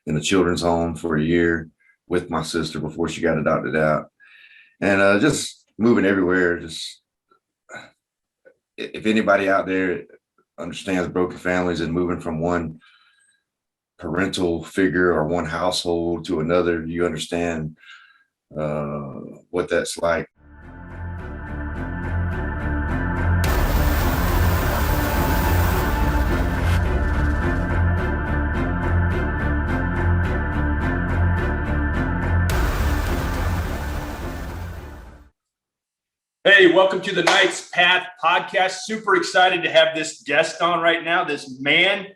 in a children's home for a year with my sister before she got adopted out. And just moving everywhere. Just if anybody out there understands broken families and moving from one parental figure or one household to another, you understand what that's like. Hey, welcome to the Knight's Path podcast. Super excited to have this guest on right now. This man,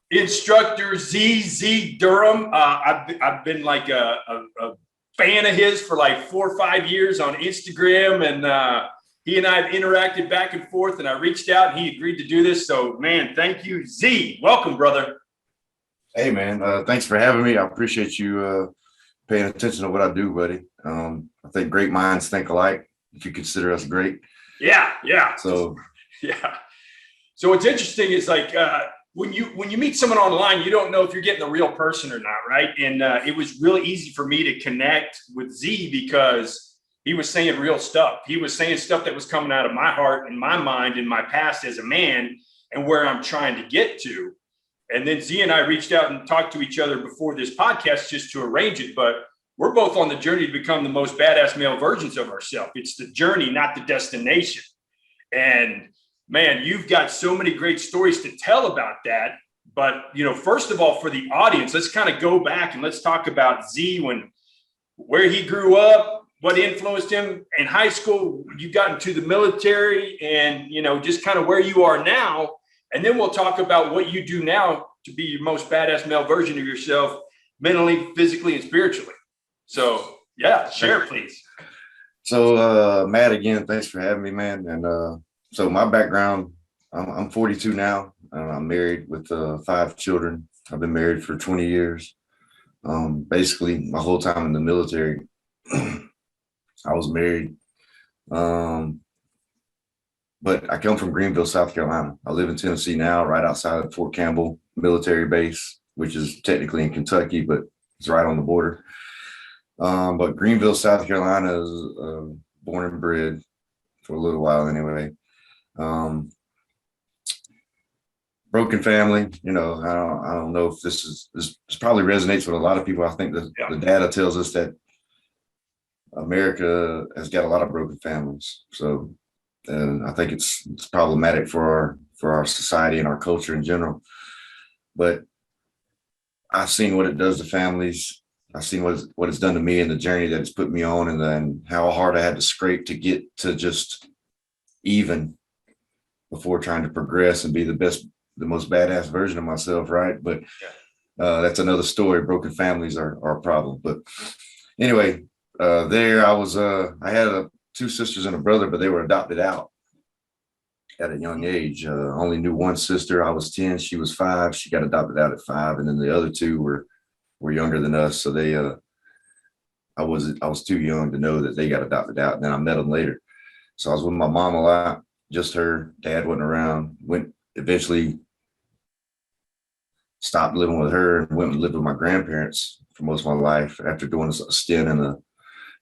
Instructor ZEE Durham. I've been like a fan of his for like 4 or 5 years on Instagram, and he and I have interacted back and forth. And I reached out, and he agreed to do this. So, man, thank you, ZEE. Welcome, brother. Hey, man. Thanks for having me. I appreciate you paying attention to what I do, buddy. I think great minds think alike. If you consider us great. Yeah. So what's interesting is like when you meet someone online, you don't know if you're getting the real person or not, right? And it was really easy for me to connect with ZEE because he was saying real stuff. He was saying stuff that was coming out of my heart and my mind and my past as a man and where I'm trying to get to. And then ZEE and I reached out and talked to each other before this podcast just to arrange it. But we're both on the journey to become the most badass male versions of ourselves. It's the journey, not the destination. And man, you've got so many great stories to tell about that. But, first of all, for the audience, let's kind of go back and let's talk about ZEE where he grew up, what influenced him in high school. You got into the military and, just kind of where you are now. And then we'll talk about what you do now to be your most badass male version of yourself, mentally, physically, and spiritually. So, yeah, share, please. So, Matt, again, thanks for having me, man. And so my background, I'm 42 now. I'm married with 5 children. I've been married for 20 years. Basically, my whole time in the military, I was married. But I come from Greenville, South Carolina. I live in Tennessee now, right outside of Fort Campbell military base, which is technically in Kentucky, but it's right on the border. But Greenville, South Carolina is born and bred for a little while anyway. Broken family, I don't know if this probably resonates with a lot of people. I think the data tells us that America has got a lot of broken families. So I think it's problematic for our society and our culture in general. But I've seen what it does to families. I've seen what it's done to me and the journey that it's put me on, and then how hard I had to scrape to get to just even before trying to progress and be the most badass version of myself, right? But that's another story. Broken families are a problem. But anyway, there I was. I had 2 sisters and a brother, but they were adopted out at a young age. Only knew one sister. I was 10. She was 5. She got adopted out at 5, and then the other 2 were younger than us, so they I was too young to know that they got adopted out, and then I met them later. So I was with my mom a lot, just her. Dad wasn't around. Eventually stopped living with her and went and lived with my grandparents for most of my life after doing a stint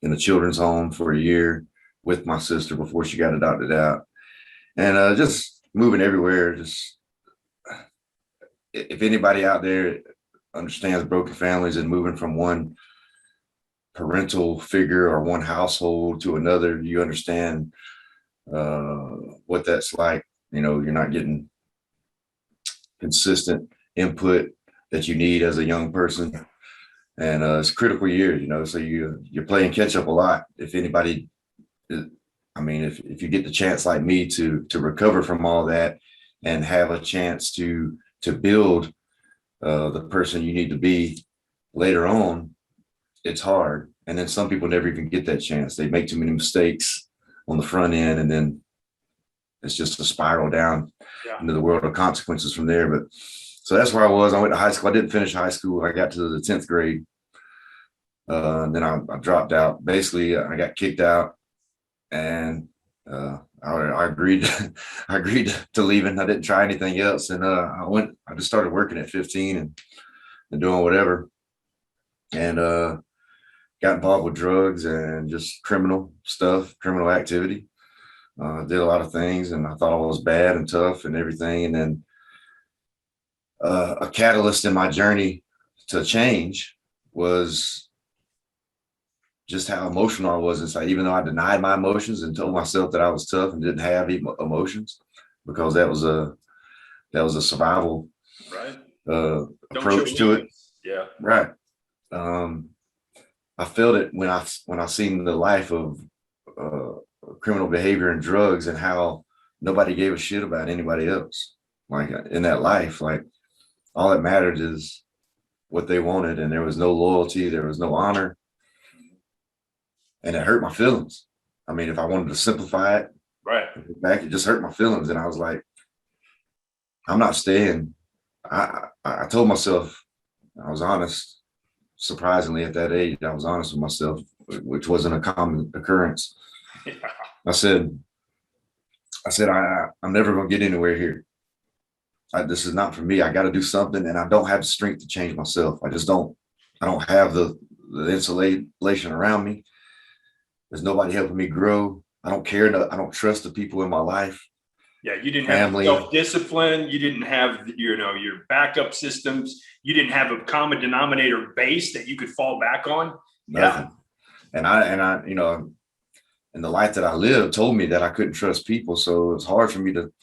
in a children's home for a year with my sister before she got adopted out. And just moving everywhere. Just if anybody out there understands broken families and moving from one parental figure or one household to another, you understand what that's like. You're not getting consistent input that you need as a young person, and it's critical years. So you're playing catch up a lot. If anybody, if you get the chance like me to recover from all that and have a chance to build the person you need to be later on, it's hard. And then some people never even get that chance. They make too many mistakes on the front end, and then it's just a spiral down into the world of consequences from there. But so that's where I was. I went to high school. I didn't finish high school. I got to the 10th grade. And then I dropped out. Basically, I got kicked out, and I agreed. I agreed to leaving. I didn't try anything else, and I just started working at 15 and doing whatever. and got involved with drugs and just criminal stuff, criminal activity. Did a lot of things, and I thought I was bad and tough and everything. And then a catalyst in my journey to change was just how emotional I was inside, even though I denied my emotions and told myself that I was tough and didn't have emotions, because that was a survival Right. approach to it. Yeah. Right. I felt it when I seen the life of criminal behavior and drugs, and how nobody gave a shit about anybody else. Like in that life, like all that mattered is what they wanted, and there was no loyalty, there was no honor, and it hurt my feelings. I mean, if I wanted to simplify it, right back, it just hurt my feelings, and I was like, I'm not staying. I told myself, I was honest. Surprisingly, at that age, I was honest with myself, which wasn't a common occurrence. yeah. I said, I'm never going to get anywhere here. This is not for me. I got to do something, and I don't have the strength to change myself. I don't have the insulation around me. There's nobody helping me grow. I don't care. I don't trust the people in my life. Yeah, you didn't Family. have self-discipline. You didn't have, your backup systems. You didn't have a common denominator base that you could fall back on. Nothing. Yeah. And I, and the life that I lived told me that I couldn't trust people. So it was hard for me to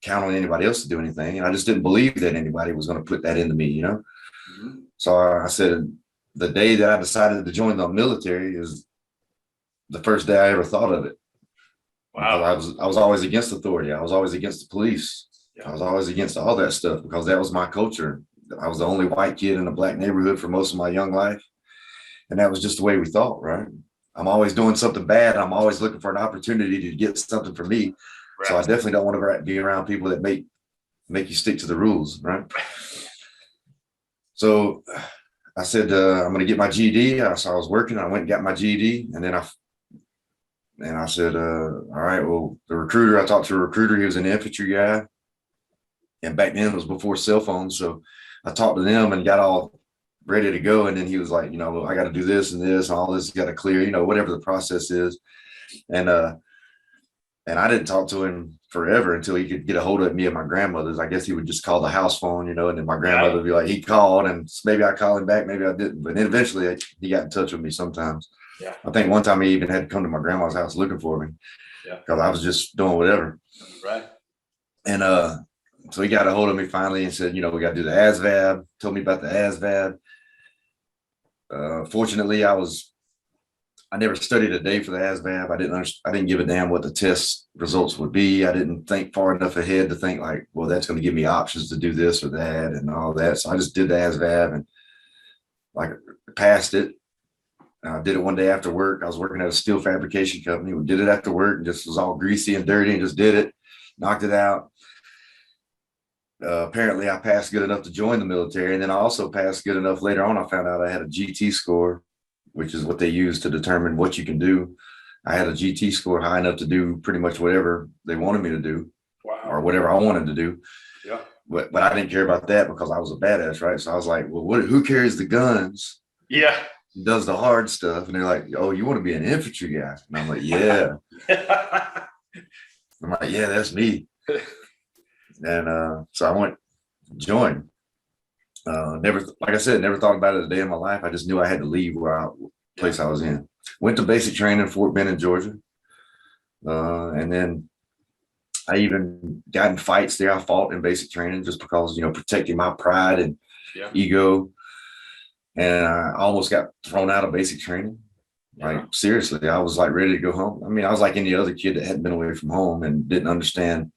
count on anybody else to do anything. And I just didn't believe that anybody was going to put that into me, Mm-hmm. So I said, the day that I decided to join the military is the first day I ever thought of it. Wow. I was always against authority. I was always against the police. Yeah. I was always against all that stuff, because that was my culture. I was the only white kid in a black neighborhood for most of my young life. And that was just the way we thought, right? I'm always doing something bad. I'm always looking for an opportunity to get something for me. Right. So I definitely don't want to be around people that make you stick to the rules, right? So I said, I'm going to get my GED. So I was working. I went and got my GED, and then I said, all right, well, I talked to a recruiter. He was an infantry guy. And back then it was before cell phones. So I talked to them and got all ready to go. And then he was like, I got to do this and this, and all this got to clear, whatever the process is. And I didn't talk to him forever until he could get a hold of me and my grandmother's. I guess he would just call the house phone, and then my grandmother would be like, he called, and maybe I call him back, maybe I didn't. But then eventually he got in touch with me sometimes. Yeah. I think one time he even had to come to my grandma's house looking for me. Yeah. Because I was just doing whatever. Right. And so he got a hold of me finally and said, we got to do the ASVAB, told me about the ASVAB. Fortunately, I never studied a day for the ASVAB. I didn't give a damn what the test results would be. I didn't think far enough ahead to think like, well, that's going to give me options to do this or that and all that. So I just did the ASVAB and like passed it. I did it one day after work. I was working at a steel fabrication company. We did it after work and just was all greasy and dirty and just did it, knocked it out. Apparently I passed good enough to join the military. And then I also passed good enough later on. I found out I had a GT score, which is what they use to determine what you can do. I had a GT score high enough to do pretty much whatever they wanted me to do. Wow. Or whatever I wanted to do. Yeah. But I didn't care about that because I was a badass, right? So I was like, well, who carries the guns? Yeah. Does the hard stuff? And they're like, oh, you want to be an infantry guy? And I'm like, yeah. I'm like, yeah, that's me. And so I went, joined. Never, like I said, never thought about it a day in my life. I just knew I had to leave place I was in. Went to basic training in Fort Benning, Georgia. And then I even got in fights there. I fought in basic training just because, protecting my pride and ego. And I almost got thrown out of basic training. Like, seriously, I was like ready to go home. I mean, I was like any other kid that hadn't been away from home and didn't understand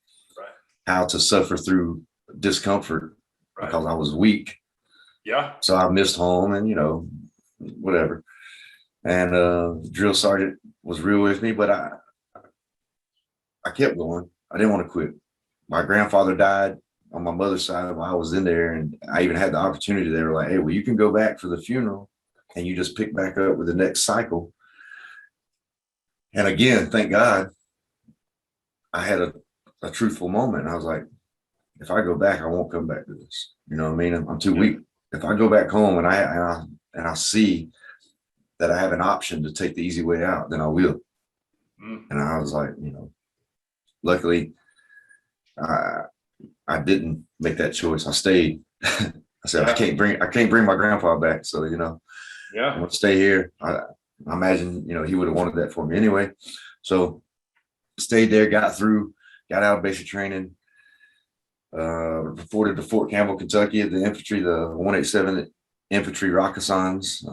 how to suffer through discomfort because I was weak. Yeah. So I missed home and, whatever. And drill sergeant was real with me, but I kept going. I didn't want to quit. My grandfather died on my mother's side while I was in there. And I even had the opportunity. They were like, hey, well, you can go back for the funeral and you just pick back up with the next cycle. And again, thank God I had a truthful moment. And I was like, if I go back, I won't come back to this. You know what I mean? I'm too weak. If I go back home and I and I see that I have an option to take the easy way out, then I will. And I was like, luckily I didn't make that choice. I stayed. I said, I can't bring my grandpa back. So, I'm going to stay here. I imagine, he would have wanted that for me anyway. So stayed there, got out of basic training, reported to Fort Campbell, Kentucky at the infantry, the 187 Infantry Rakkasans,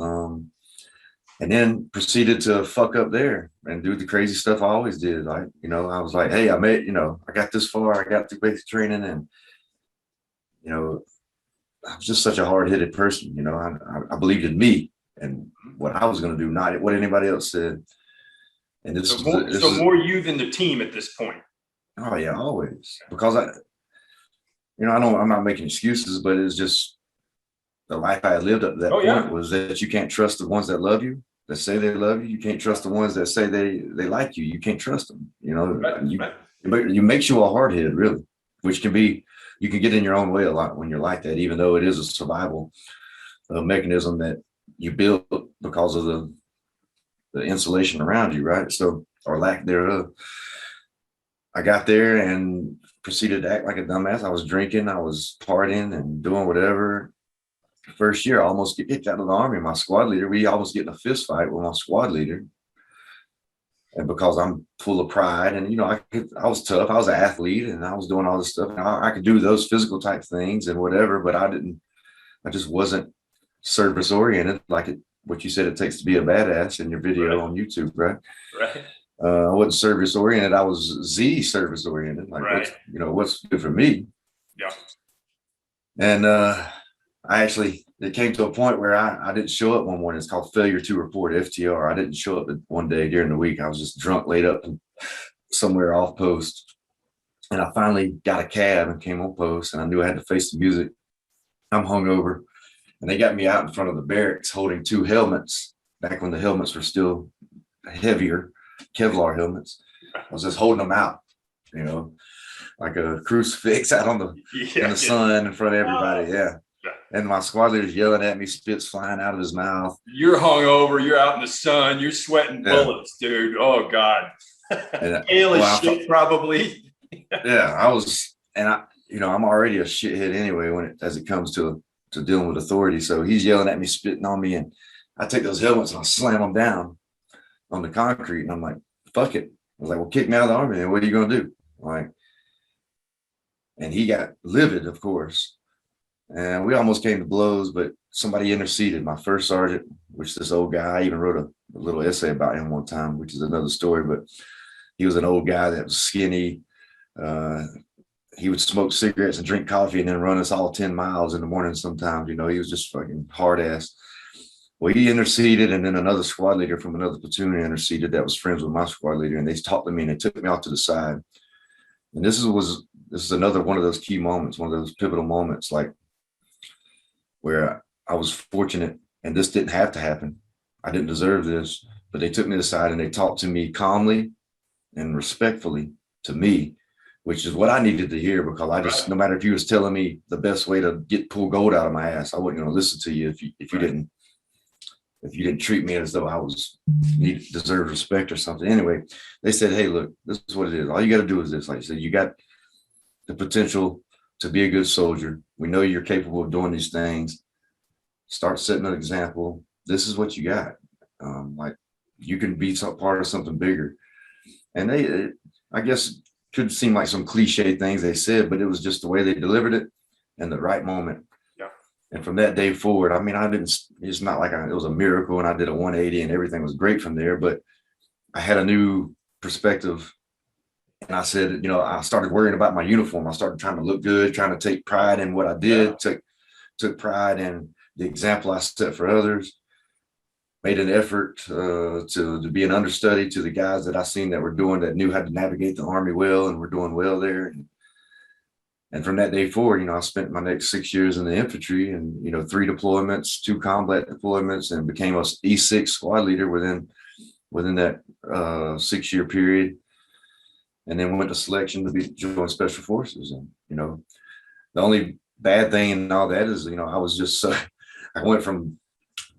and then proceeded to fuck up there and do the crazy stuff I always did. I was like, hey, I got this far, I got through basic training, and, I was just such a hard-headed person. I believed in me and what I was going to do, not what anybody else said. And this so more you than the team at this point. Oh yeah, always. Because I'm not making excuses, but it's just the life I had lived up to that point was that you can't trust the ones that love you, that say they love you. You can't trust the ones that say they like you. You can't trust them. It makes you a hardhead, really, which can be, you can get in your own way a lot when you're like that, even though it is a survival mechanism that you build because of the insulation around you, right? So, or lack thereof. I got there and proceeded to act like a dumbass. I was drinking, I was partying and doing whatever. First year, I almost get kicked out of the Army. My squad leader, we almost get in a fist fight with my squad leader. And because I'm full of pride and, I was tough. I was an athlete and I was doing all this stuff. And I could do those physical type things and whatever, but I just wasn't service oriented what you said it takes to be a badass in your video on YouTube, right? Right. I wasn't service oriented. I was ZEE service oriented. What's good for me. Yeah. And it came to a point where I didn't show up one morning. It's called failure to report, FTR. I didn't show up one day during the week. I was just drunk, laid up somewhere off post. And I finally got a cab and came on post, and I knew I had to face the music. I'm hungover. And they got me out in front of the barracks holding 2 helmets back when the helmets were still heavier, Kevlar helmets. I was just holding them out, like a crucifix out in the sun in front of everybody. Yeah. And my squad leader's yelling at me, spit's flying out of his mouth. You're hungover, you're out in the sun, you're sweating bullets, dude. Oh God. Shit, probably. Yeah, I was, and I'm already a shithead anyway as it comes to dealing with authority. So he's yelling at me, spitting on me, and I take those helmets and I slam them down on the concrete, and I'm like, fuck it. I was like, well, kick me out of the Army, then what are you gonna do? And he got livid, of course. And we almost came to blows, but somebody interceded. My first sergeant, which this old guy, I even wrote a little essay about him one time, which is another story, but he was an old guy that was skinny. He would smoke cigarettes and drink coffee and then run us all 10 miles in the morning sometimes. He was just fucking hard ass. Well, he interceded, and then another squad leader from another platoon interceded that was friends with my squad leader, and they talked to me and they took me off to the side. And this is another one of those key moments, one of those pivotal moments, where I was fortunate, and this didn't have to happen. I didn't deserve this, but they took me aside and they talked to me calmly and respectfully to me, which is what I needed to hear, because no matter if you was telling me the best way to pull gold out of my ass, I wasn't going to listen to you if you didn't treat me as though I deserved respect or something. Anyway, they said, hey, look, this is what it is. All you got to do is this. Like I said, you got the potential to be a good soldier. We know you're capable of doing these things. Start setting an example. This is what you got. You can be some part of something bigger. And I guess, could seem like some cliche things they said, but it was just the way they delivered it and the right moment. Yeah. And from that day forward, it's not like it was a miracle and I did a 180 and everything was great from there, but I had a new perspective. And I said, I started worrying about my uniform. I started trying to look good, trying to take pride in what I did, took pride in the example I set for others, made an effort to be an understudy to the guys that I seen that knew how to navigate the Army well and were doing well there. And from that day forward, I spent my next 6 years in the infantry and, 3 deployments, 2 combat deployments, and became a E6 squad leader within that 6-year period. And then went to selection to join Special Forces. And, the only bad thing and all that is, I was just, I went from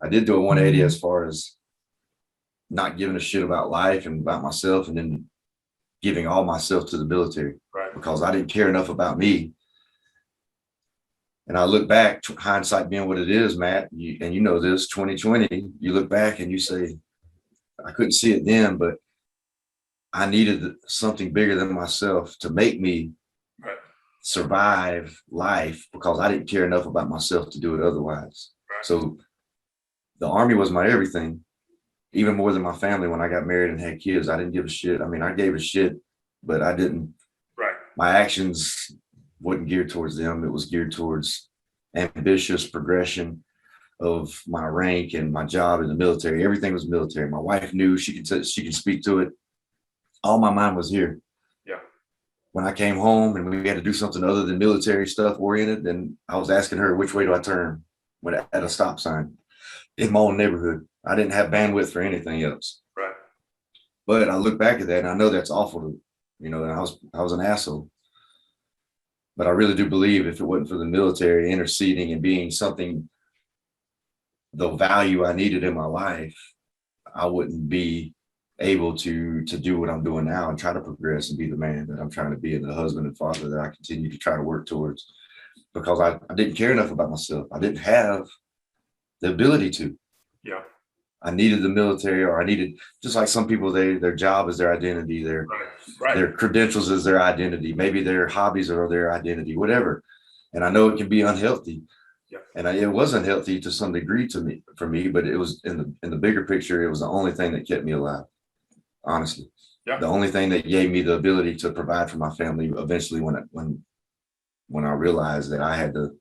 I did do a 180 as far as not giving a shit about life and about myself, and then giving all myself to the military, Right. because I didn't care enough about me. And I look back, hindsight being what it is, Matt, and you know this, 2020, you look back and you say, I couldn't see it then, but I needed something bigger than myself to make me Right. survive life, because I didn't care enough about myself to do it otherwise. Right. So the Army was my everything, even more than my family. When I got married and had kids, I didn't give a shit. I mean, I gave a shit, but I didn't. Right. My actions wasn't geared towards them. It was geared towards ambitious progression of my rank and my job in the military. Everything was military. My wife knew, she could speak to it. All my mind was here. Yeah. When I came home and we had to do something other than military stuff oriented, then I was asking her, which way do I turn when at a stop sign in my own neighborhood? I didn't have bandwidth for anything else. Right. But I look back at that and I know that's awful, and I was an asshole. But I really do believe if it wasn't for the military interceding and being something, the value I needed in my life, I wouldn't be able to do what I'm doing now and try to progress and be the man that I'm trying to be, and the husband and father that I continue to try to work towards, because I didn't care enough about myself. I didn't have the ability to. Yeah. I needed the military, or I needed, just like some people, their job is their identity, their credentials is their identity, maybe their hobbies are their identity, whatever. And I know it can be unhealthy. Yeah. And it was unhealthy to some degree for me, but it was in the bigger picture, it was the only thing that kept me alive, honestly. Yeah. The only thing that gave me the ability to provide for my family eventually, when I realized that I had to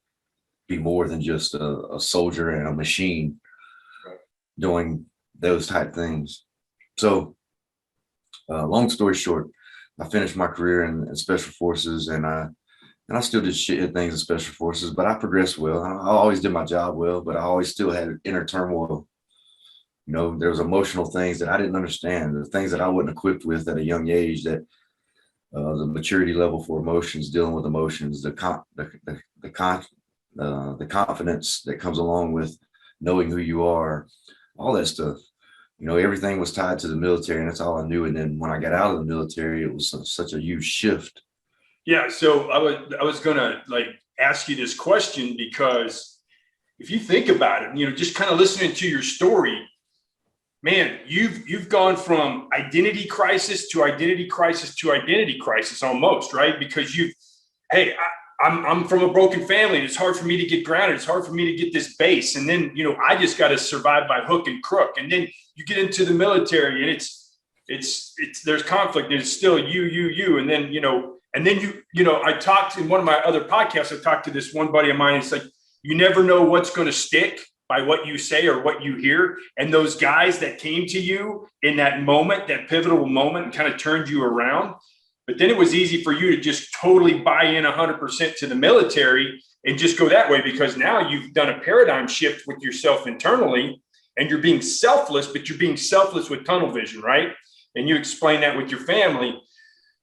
be more than just a soldier and a machine doing those type things. So long story short, I finished my career in special forces, and I still did shit things in special forces, but I progressed well. I always did my job well, but I always still had inner turmoil. There was emotional things that I didn't understand, the things that I wasn't equipped with at a young age, that the maturity level for emotions, dealing with emotions, the confidence that comes along with knowing who you are, all that stuff. Everything was tied to the military, and that's all I knew. And then when I got out of the military, it was such a huge shift. Yeah. So I was gonna ask you this question, because if you think about it, just kind of listening to your story, man, you've gone from identity crisis to identity crisis to identity crisis almost, right? Because I'm from a broken family, and it's hard for me to get grounded. It's hard for me to get this base. And then, I just got to survive by hook and crook. And then you get into the military, and it's there's conflict, and it's still you. And then, I talked in one of my other podcasts, I talked to this one buddy of mine. It's like, you never know what's going to stick by what you say or what you hear. And those guys that came to you in that moment, that pivotal moment, and kind of turned you around. But then it was easy for you to just totally buy in 100% to the military and just go that way, because now you've done a paradigm shift with yourself internally, and you're being selfless, but you're being selfless with tunnel vision, right? And you explain that with your family.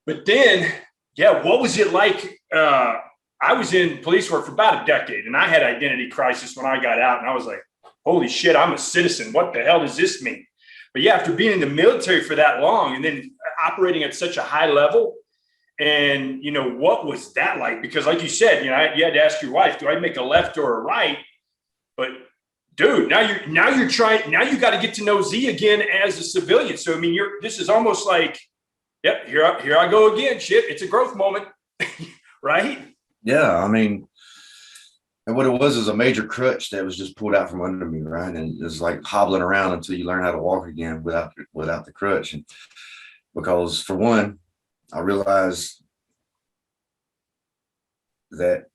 But then, what was it like? I was in police work for about a decade, and I had identity crisis when I got out, and I was like, holy shit, I'm a citizen. What the hell does this mean? But after being in the military for that long, and then operating at such a high level, and what was that like? Because like you said, you had to ask your wife, do I make a left or a right? But dude, now you got to get to know Z again as a civilian. So I mean, this is almost like, yep, here I go again. Shit, it's a growth moment, right? Yeah, I mean, and what it was is a major crutch that was just pulled out from under me, right? And it's like hobbling around until you learn how to walk again without the crutch. And because for one, I realized that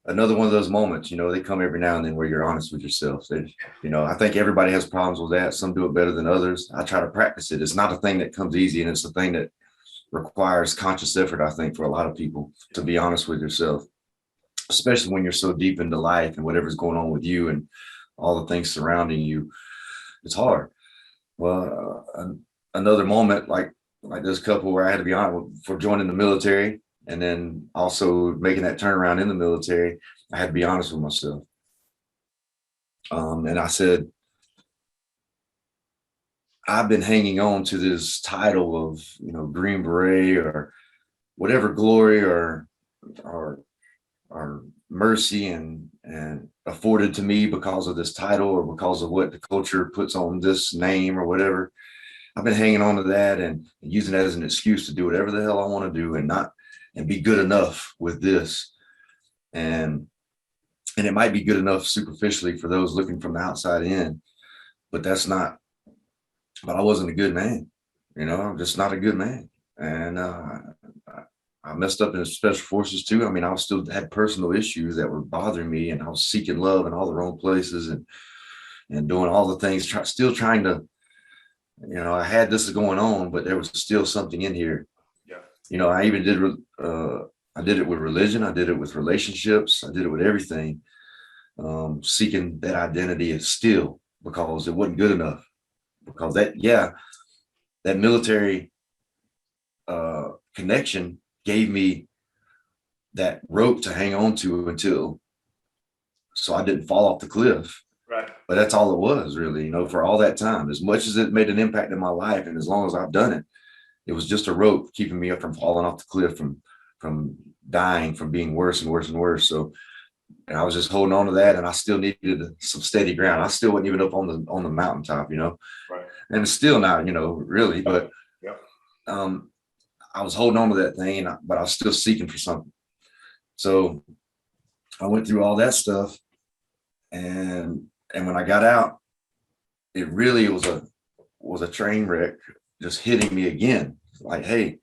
another one of those moments, they come every now and then where you're honest with yourself. I think everybody has problems with that. Some do it better than others. I try to practice it. It's not a thing that comes easy, and it's a thing that requires conscious effort, I think, for a lot of people, to be honest with yourself, especially when you're so deep into life and whatever's going on with you and all the things surrounding you. It's hard. Well, another moment like this couple where I had to be honest for joining the military, and then also making that turnaround in the military, I had to be honest with myself. And I said, I've been hanging on to this title of, Green Beret or whatever glory or or mercy and afforded to me because of this title or because of what the culture puts on this name or whatever. I've been hanging on to that and using that as an excuse to do whatever the hell I want to do and be good enough with this. And it might be good enough superficially for those looking from the outside in, but I wasn't a good man. I'm just not a good man. And I messed up in special forces too. I mean, I still had personal issues that were bothering me, and I was seeking love in all the wrong places and doing all the things, still trying to, I had this going on, but there was still something in here. Yeah. I even I did it with religion. I did it with relationships. I did it with everything, seeking that identity is still because it wasn't good enough. Because that military connection gave me that rope to hang on to so I didn't fall off the cliff. Right. But that's all it was really, for all that time. As much as it made an impact in my life, and as long as I've done it, it was just a rope keeping me up from falling off the cliff, from dying, from being worse and worse and worse. So, and I was just holding on to that, and I still needed some steady ground. I still wasn't even up on the mountaintop, Right. and it's still not, really. But Yeah. I was holding on to that thing, but I was still seeking for something. So I went through all that stuff, and when I got out, it really was a train wreck, just hitting me again. Like, hey,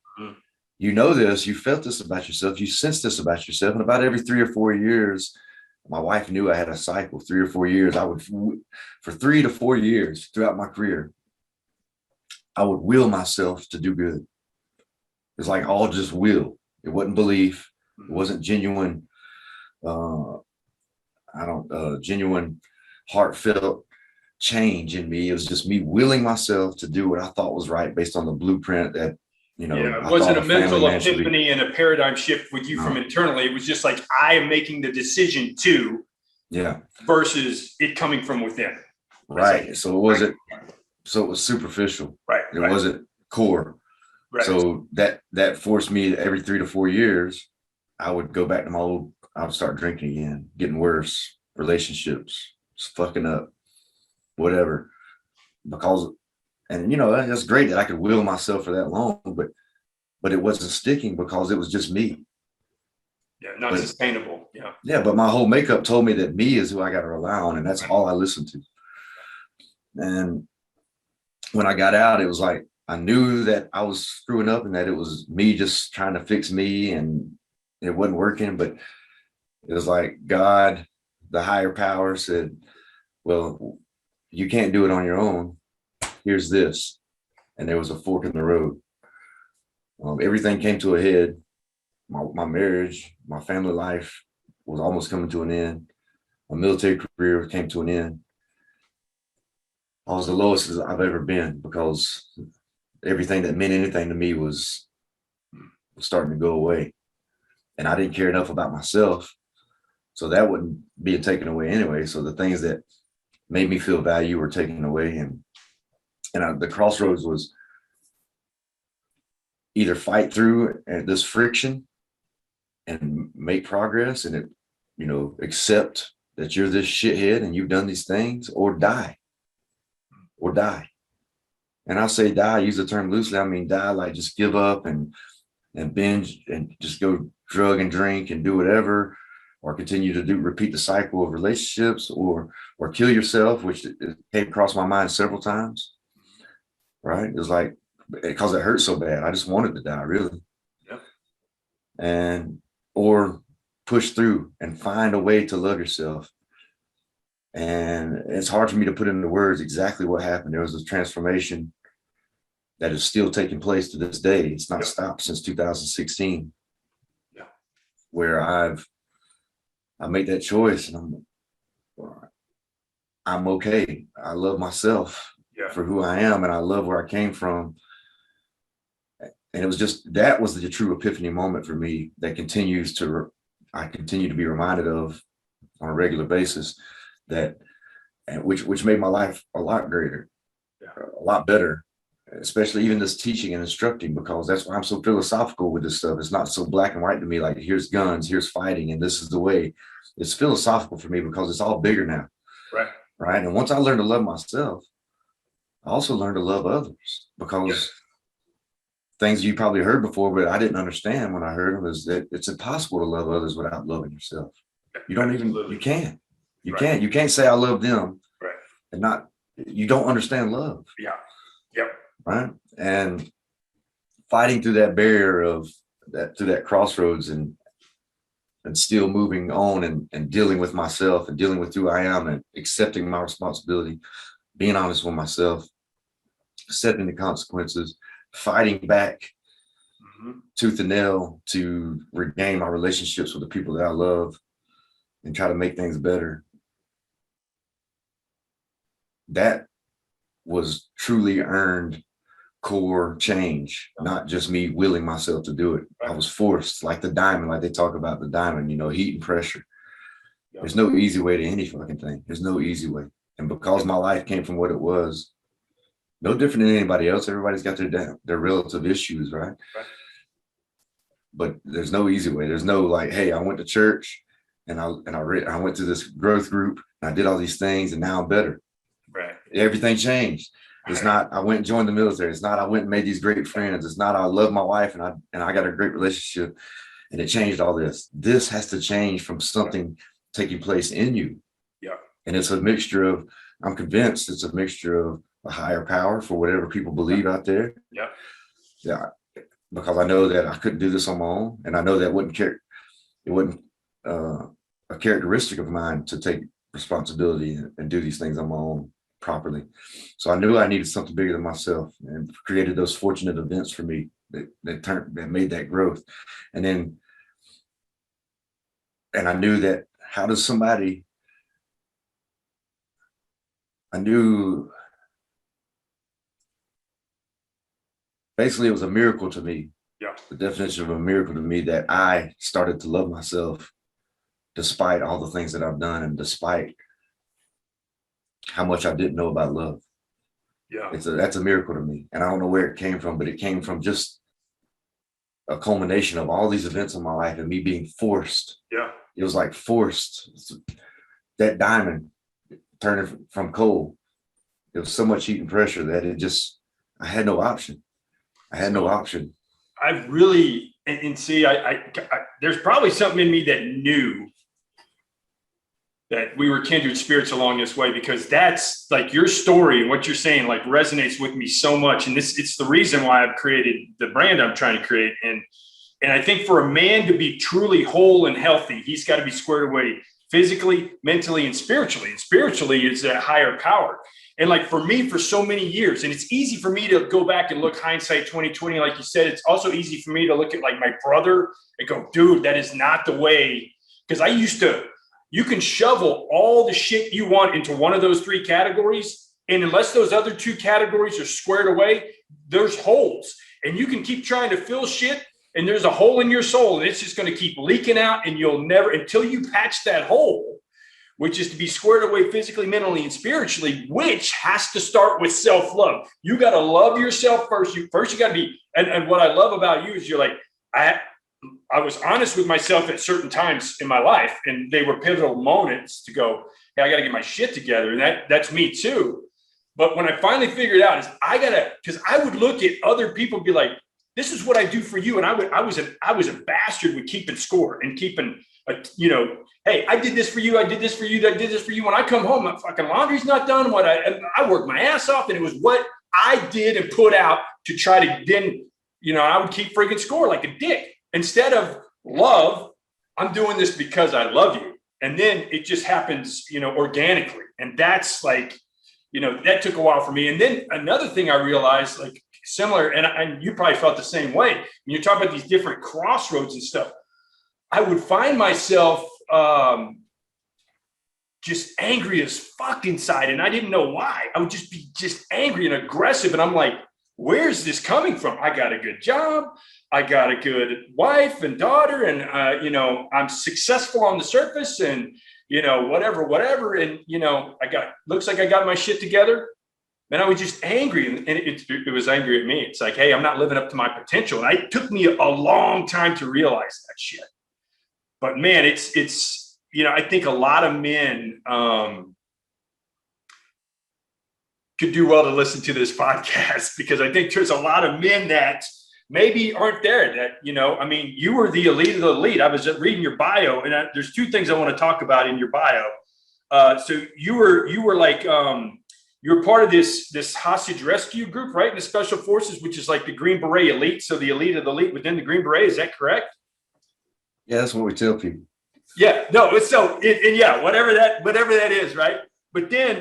this, you felt this about yourself, you sensed this about yourself, and about every 3 or 4 years, my wife knew I had a cycle. 3 or 4 years, for 3 to 4 years throughout my career, I would will myself to do good. It's like all just will. It wasn't belief. It wasn't genuine. Genuine, heartfelt change in me. It was just me willing myself to do what I thought was right based on the blueprint that, it wasn't a mental epiphany and a paradigm shift with you from internally. It was just like, I am making the decision to, versus it coming from within. Right. Like, so it was superficial. Right. It wasn't core. Right. So that forced me every 3 to 4 years, I would go back to I would start drinking again, getting worse, relationships, just fucking up, whatever. That's great that I could will myself for that long, but it wasn't sticking because it was just me. Yeah, not sustainable. Yeah. Yeah, but my whole makeup told me that me is who I got to rely on, and that's all I listened to. And when I got out, it was like I knew that I was screwing up and that it was me just trying to fix me, and it wasn't working. But it was like God, the higher power, said, well, you can't do it on your own. Here's this. And there was a fork in the road. Everything came to a head. My marriage, my family life was almost coming to an end. My military career came to an end. I was the lowest as I've ever been because everything that meant anything to me was starting to go away. And I didn't care enough about myself. So that wasn't being taken away anyway. So the things that made me feel value were taken away. And the crossroads was either fight through this friction and make progress and accept that you're this shithead and you've done these things, or die. And I say die, I use the term loosely. I mean, die like just give up and binge and just go drug and drink and do whatever, or continue to repeat the cycle of relationships, or kill yourself, which it came across my mind several times. Right. It was like, because it hurt so bad. I just wanted to die, really. Yep. Or push through and find a way to love yourself. And it's hard for me to put into words exactly what happened. There was a transformation that is still taking place to this day. It's not stopped since 2016. Yeah. Where I made that choice, and I'm okay. I love myself for who I am, and I love where I came from. And it was that was the true epiphany moment for me that I continue to be reminded of on a regular basis, which made my life a lot greater. a lot better, especially even this teaching and instructing, because that's why I'm so philosophical with this stuff. It's not so black and white to me, like here's guns, here's fighting, and this is the way. It's philosophical for me because it's all bigger now. Right. Right. And once I learned to love myself, I also learned to love others, because things you probably heard before, but I didn't understand when I heard them, is that it's impossible to love others without loving yourself. You don't even, you can't. You can't say I love them and not, you don't understand love. Yeah. Yep. Right. And fighting through that barrier of that, through that crossroads, and still moving on, and dealing with myself and dealing with who I am and accepting my responsibility, being honest with myself, accepting the consequences, fighting back tooth and nail to regain my relationships with the people that I love and try to make things better. That was truly earned core change, not just me willing myself to do it. I was forced, like the diamond, like they talk about the diamond, you know, heat and pressure. There's no easy way to any fucking thing. There's no easy way. And because my life came from what it was, no different than anybody else. Everybody's got their relative issues, right? But there's no easy way. There's no like, hey, I went to church and I went to this growth group and I did all these things and now I'm better. Right. Everything changed. It's not I went and joined the military. It's not I went and made these great friends. It's not I love my wife and I got a great relationship and it changed all this. This has to change from something taking place in you. Yeah. And it's a mixture of, I'm convinced it's a mixture of a higher power for whatever people believe out there. Yeah. Yeah. Because I know that I couldn't do this on my own. And I know that it wasn't a characteristic of mine to take responsibility and do these things on my own properly. So I knew I needed something bigger than myself, and created those fortunate events for me that made that growth. And I knew that I knew basically it was a miracle to me. Yeah. The definition of a miracle to me that I started to love myself despite all the things that I've done and despite how much I didn't know about love. Yeah. That's a miracle to me. And I don't know where it came from, but it came from just a culmination of all these events in my life and me being forced. Yeah. It was like forced. That diamond turning from coal. It was so much heat and pressure that I had no option. I've really, and see, I there's probably something in me that knew that we were kindred spirits along this way, because that's like your story and what you're saying like resonates with me so much. And it's the reason why I've created the brand I'm trying to create. And I think for a man to be truly whole and healthy, he's got to be squared away physically, mentally, and spiritually. And spiritually is a higher power. And like for me, for so many years, and it's easy for me to go back and look hindsight 2020, like you said. It's also easy for me to look at like my brother and go, dude, that is not the way. Because I used to, you can shovel all the shit you want into one of those three categories. And unless those other two categories are squared away, there's holes. And you can keep trying to fill shit, and there's a hole in your soul, and it's just going to keep leaking out, and you'll never, until you patch that hole, which is to be squared away physically, mentally, and spiritually, which has to start with self-love. You got to love yourself first. You got to be, and what I love about you is you're like, I was honest with myself at certain times in my life, and they were pivotal moments to go, hey, I got to get my shit together. And that's me too. But when I finally figured out is because I would look at other people and be like, this is what I do for you. And I was a bastard with keeping score and keeping, hey, I did this for you. I did this for you. I did this for you. When I come home, my fucking laundry's not done. I worked my ass off, and it was what I did and put out to try to then, I would keep freaking score like a dick. Instead of love, I'm doing this because I love you. And then it just happens, organically. And that's like, that took a while for me. And then another thing I realized, like similar, and you probably felt the same way, when you talk about these different crossroads and stuff, I would find myself just angry as fuck inside. And I didn't know why. I would just be just angry and aggressive. And I'm like, where's this coming from? I got a good job. I got a good wife and daughter, and, I'm successful on the surface, and, whatever. And, looks like I got my shit together. man, I was just angry, and it was angry at me. It's like, hey, I'm not living up to my potential. And it took me a long time to realize that shit. But man, it's you know, I think a lot of men could do well to listen to this podcast, because I think there's a lot of men that maybe aren't there. That, you know, I mean, you were the elite of the elite. I was reading your bio, and there's two things I want to talk about in your bio. So you were like, you're part of this hostage rescue group, right? In the Special Forces, which is like the Green Beret elite. So the elite of the elite within the Green Beret. Is that correct? Yeah, that's what we tell people. Yeah, no, it's so, and yeah, whatever that is, right? But then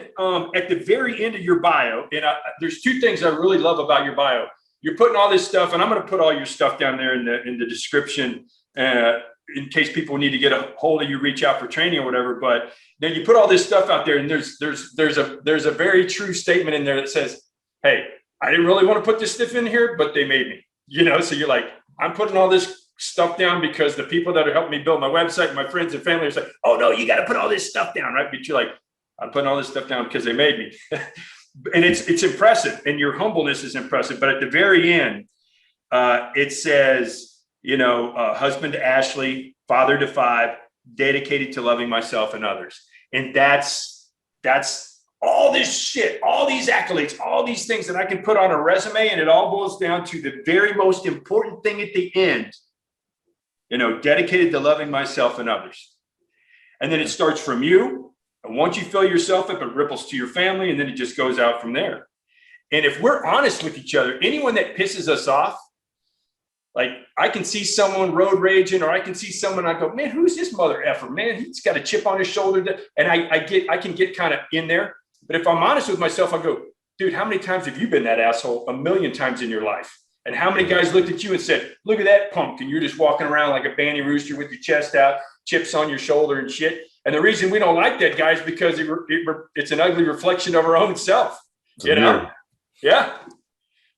at the very end of your bio, and there's two things I really love about your bio. You're putting all this stuff, and I'm going to put all your stuff down there in the description in case people need to get a hold of you, reach out for training or whatever. But then you put all this stuff out there, and there's a very true statement in there that says, "Hey, I didn't really want to put this stuff in here, but they made me." You know, so you're like, I'm putting all this stuff down because the people that are helping me build my website, my friends and family, are like, "Oh no, you got to put all this stuff down," right? But you're like, I'm putting all this stuff down because they made me. And it's impressive, and your humbleness is impressive. But at the very end, it says, you know, husband to Ashley, father to 5, dedicated to loving myself and others. And that's all this shit, all these accolades, all these things that I can put on a resume, and it all boils down to the very most important thing at the end, you know, dedicated to loving myself and others. And then it starts from you. And once you fill yourself up, it ripples to your family, and then it just goes out from there. And if we're honest with each other, anyone that pisses us off, like I can see someone road raging, or I can see someone, I go, man, who's this mother effer? Man, he's got a chip on his shoulder. And I can get kind of in there. But if I'm honest with myself, I go, dude, how many times have you been that asshole? 1,000,000 times in your life. And how many guys looked at you and said, look at that punk, and you're just walking around like a banty rooster with your chest out, chips on your shoulder and shit. And the reason we don't like that, guy, is because it's an ugly reflection of our own self, you know? Yeah.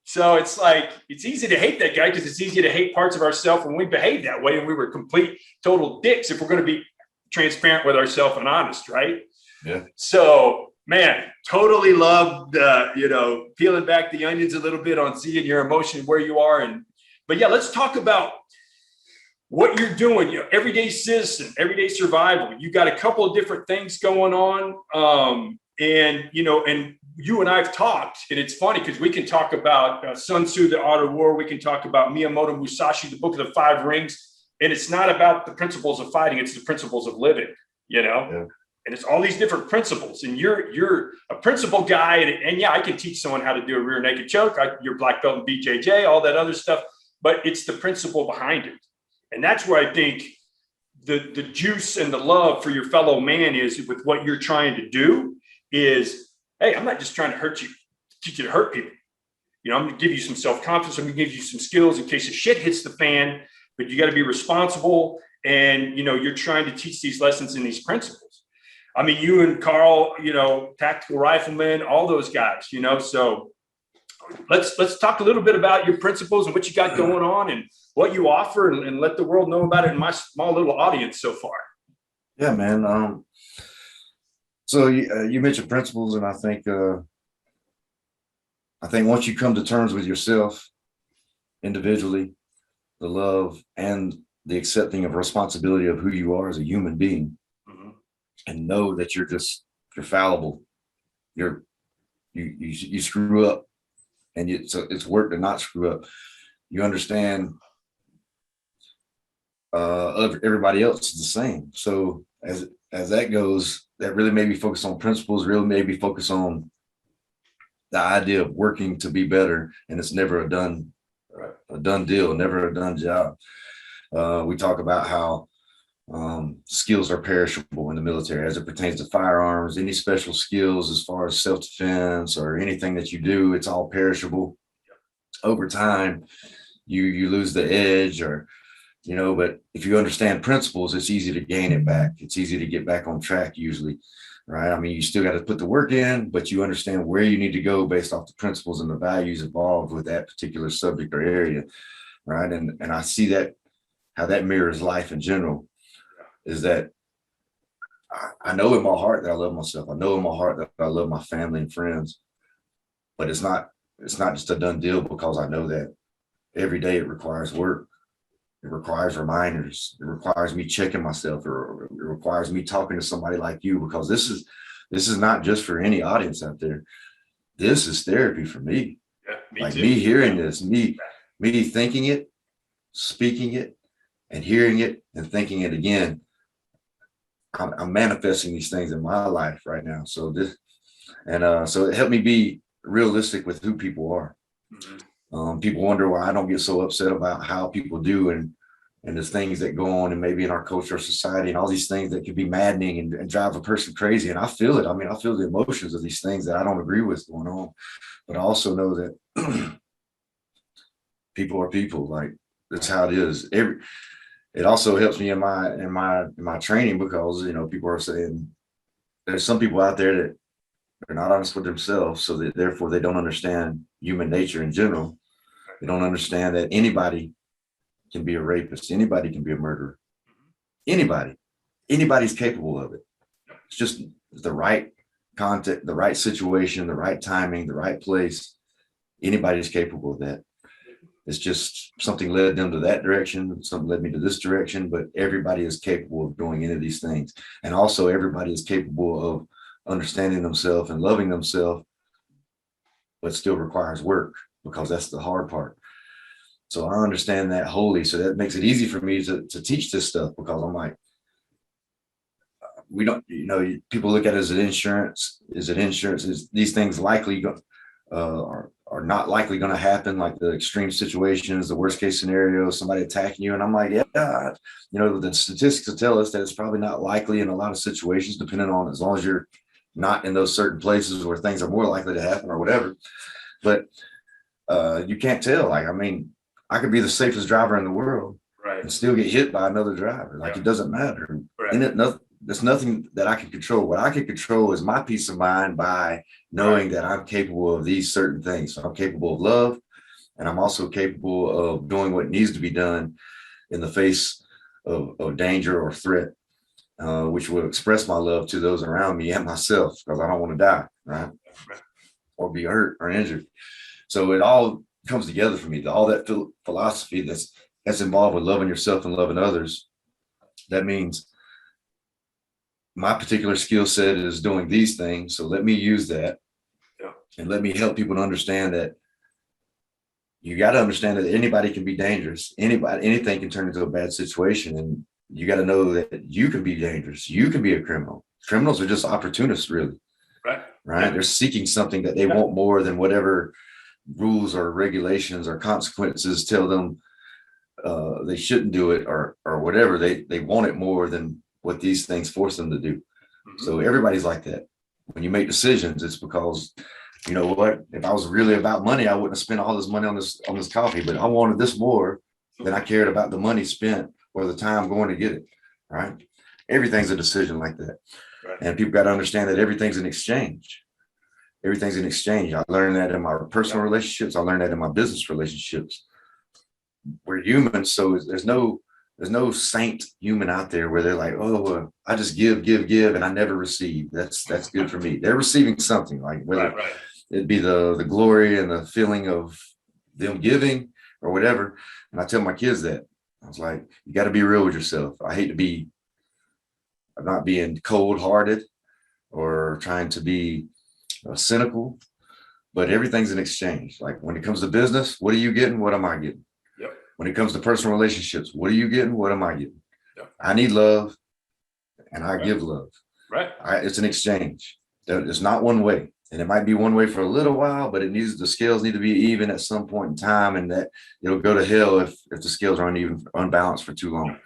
So it's like, it's easy to hate that guy because it's easy to hate parts of ourselves when we behave that way, and we were complete, total dicks if we're going to be transparent with ourselves and honest, right? Yeah. So, man, totally loved, you know, peeling back the onions a little bit on seeing your emotion, where you are. But yeah, let's talk about what you're doing, you know, everyday citizen, everyday survival. You got a couple of different things going on. And, you know, and you and I've talked, and it's funny because we can talk about Sun Tzu, the Art of War. We can talk about Miyamoto Musashi, the Book of the 5 Rings. And it's not about the principles of fighting. It's the principles of living, you know? Yeah. And it's all these different principles. And you're a principle guy. And yeah, I can teach someone how to do a rear naked choke. You're black belt in BJJ, all that other stuff. But it's the principle behind it. And that's where I think the juice and the love for your fellow man is with what you're trying to do is, hey, I'm not just trying to hurt you, teach you to hurt people. You know, I'm going to give you some self-confidence. I'm going to give you some skills in case the shit hits the fan, but you got to be responsible. And, you know, you're trying to teach these lessons and these principles. I mean, you and Karl, you know, Tactical Rifleman, all those guys, you know, so let's talk a little bit about your principles and what you got going on and what you offer, and let the world know about it in my small little audience so far. Yeah, man. So you mentioned principles, and I think once you come to terms with yourself individually, the love and the accepting of responsibility of who you are as a human being, mm-hmm. and know that you're fallible, you screw up, and it's work to not screw up. You understand everybody else is the same. So as that goes, that really made me focus on principles, really made me focus on the idea of working to be better. And it's never a done deal, never a done job. We talk about how skills are perishable in the military as it pertains to firearms. Any special skills as far as self-defense or anything that you do, it's all perishable. Over time, you lose the edge, or you know, but if you understand principles, it's easy to gain it back. It's easy to get back on track usually, right? I mean, you still got to put the work in, but you understand where you need to go based off the principles and the values involved with that particular subject or area, right? And I see that, how that mirrors life in general, is that I know in my heart that I love myself. I know in my heart that I love my family and friends, but it's not just a done deal, because I know that every day it requires work. It requires reminders. It requires me checking myself, or it requires me talking to somebody like you, because this is not just for any audience out there. This is therapy for me. Yeah, me like too. me hearing this, me thinking it, speaking it, and hearing it and thinking it again. I'm manifesting these things in my life right now. So so it helped me be realistic with who people are. People wonder why I don't get so upset about how people do, and the things that go on, and maybe in our culture or society, and all these things that can be maddening and drive a person crazy. And I feel it. I mean, I feel the emotions of these things that I don't agree with going on, but I also know that people are people. Like, that's how it is. It also helps me in my training, because people are saying there's some people out there that they're not honest with themselves, so that therefore they don't understand human nature in general. They don't understand that anybody can be a rapist, anybody can be a murderer, anybody's capable of it. It's just the right context, the right situation, the right timing, the right place. Anybody's capable of that. It's just something led them to that direction, something led me to this direction, but everybody is capable of doing any of these things. And also everybody is capable of understanding themselves and loving themselves, but still requires work, because that's the hard part. So I understand that wholly. So that makes it easy for me to teach this stuff, because I'm like, we don't, people look at it as an insurance. Is it insurance? Is these things likely are not likely going to happen, like the extreme situations, the worst case scenario, somebody attacking you? And I'm like, yeah, the statistics will tell us that it's probably not likely in a lot of situations, depending on, as long as you're not in those certain places where things are more likely to happen or whatever. But you can't tell. Like, I mean, I could be the safest driver in the world, right, and still get hit by another driver. Like, it doesn't matter. Right. There's nothing that I can control. What I can control is my peace of mind by knowing that I'm capable of these certain things. So I'm capable of love, and I'm also capable of doing what needs to be done in the face of danger or threat, which will express my love to those around me and myself, because I don't want to die, right? Or be hurt or injured. So it all comes together for me. All that philosophy that's involved with loving yourself and loving others. That means my particular skill set is doing these things. So let me use that, and let me help people to understand that you got to understand that anybody can be dangerous. Anything can turn into a bad situation. And you got to know that you can be dangerous. You can be a criminal. Criminals are just opportunists, really. Right. They're seeking something that they want more than whatever rules or regulations or consequences tell them they shouldn't do it, or whatever. They want it more than what these things force them to do. So everybody's like that. When you make decisions, it's because, you know what, if I was really about money, I wouldn't have spent all this money on this coffee, but I wanted this more than I cared about the money spent or the time going to get it. Right. Everything's a decision like that. And people got to understand that everything's an exchange. Everything's an exchange. I learned that in my personal relationships. I learned that in my business relationships. We're humans, so there's no saint human out there where they're like, oh, I just give, and I never receive. That's good for me. They're receiving something, like whether it'd be the glory and the feeling of them giving or whatever. And I tell my kids that. I was like, you got to be real with yourself. I hate to be, I'm not being cold-hearted or trying to be cynical, but everything's an exchange. Like, when it comes to business, what are you getting? What am I getting? When it comes to personal relationships, what are you getting? What am I getting? I need love, and I give love. It's an exchange. It's not one way, and it might be one way for a little while, but the scales need to be even at some point in time, and that it'll go to hell if the scales are unbalanced for too long.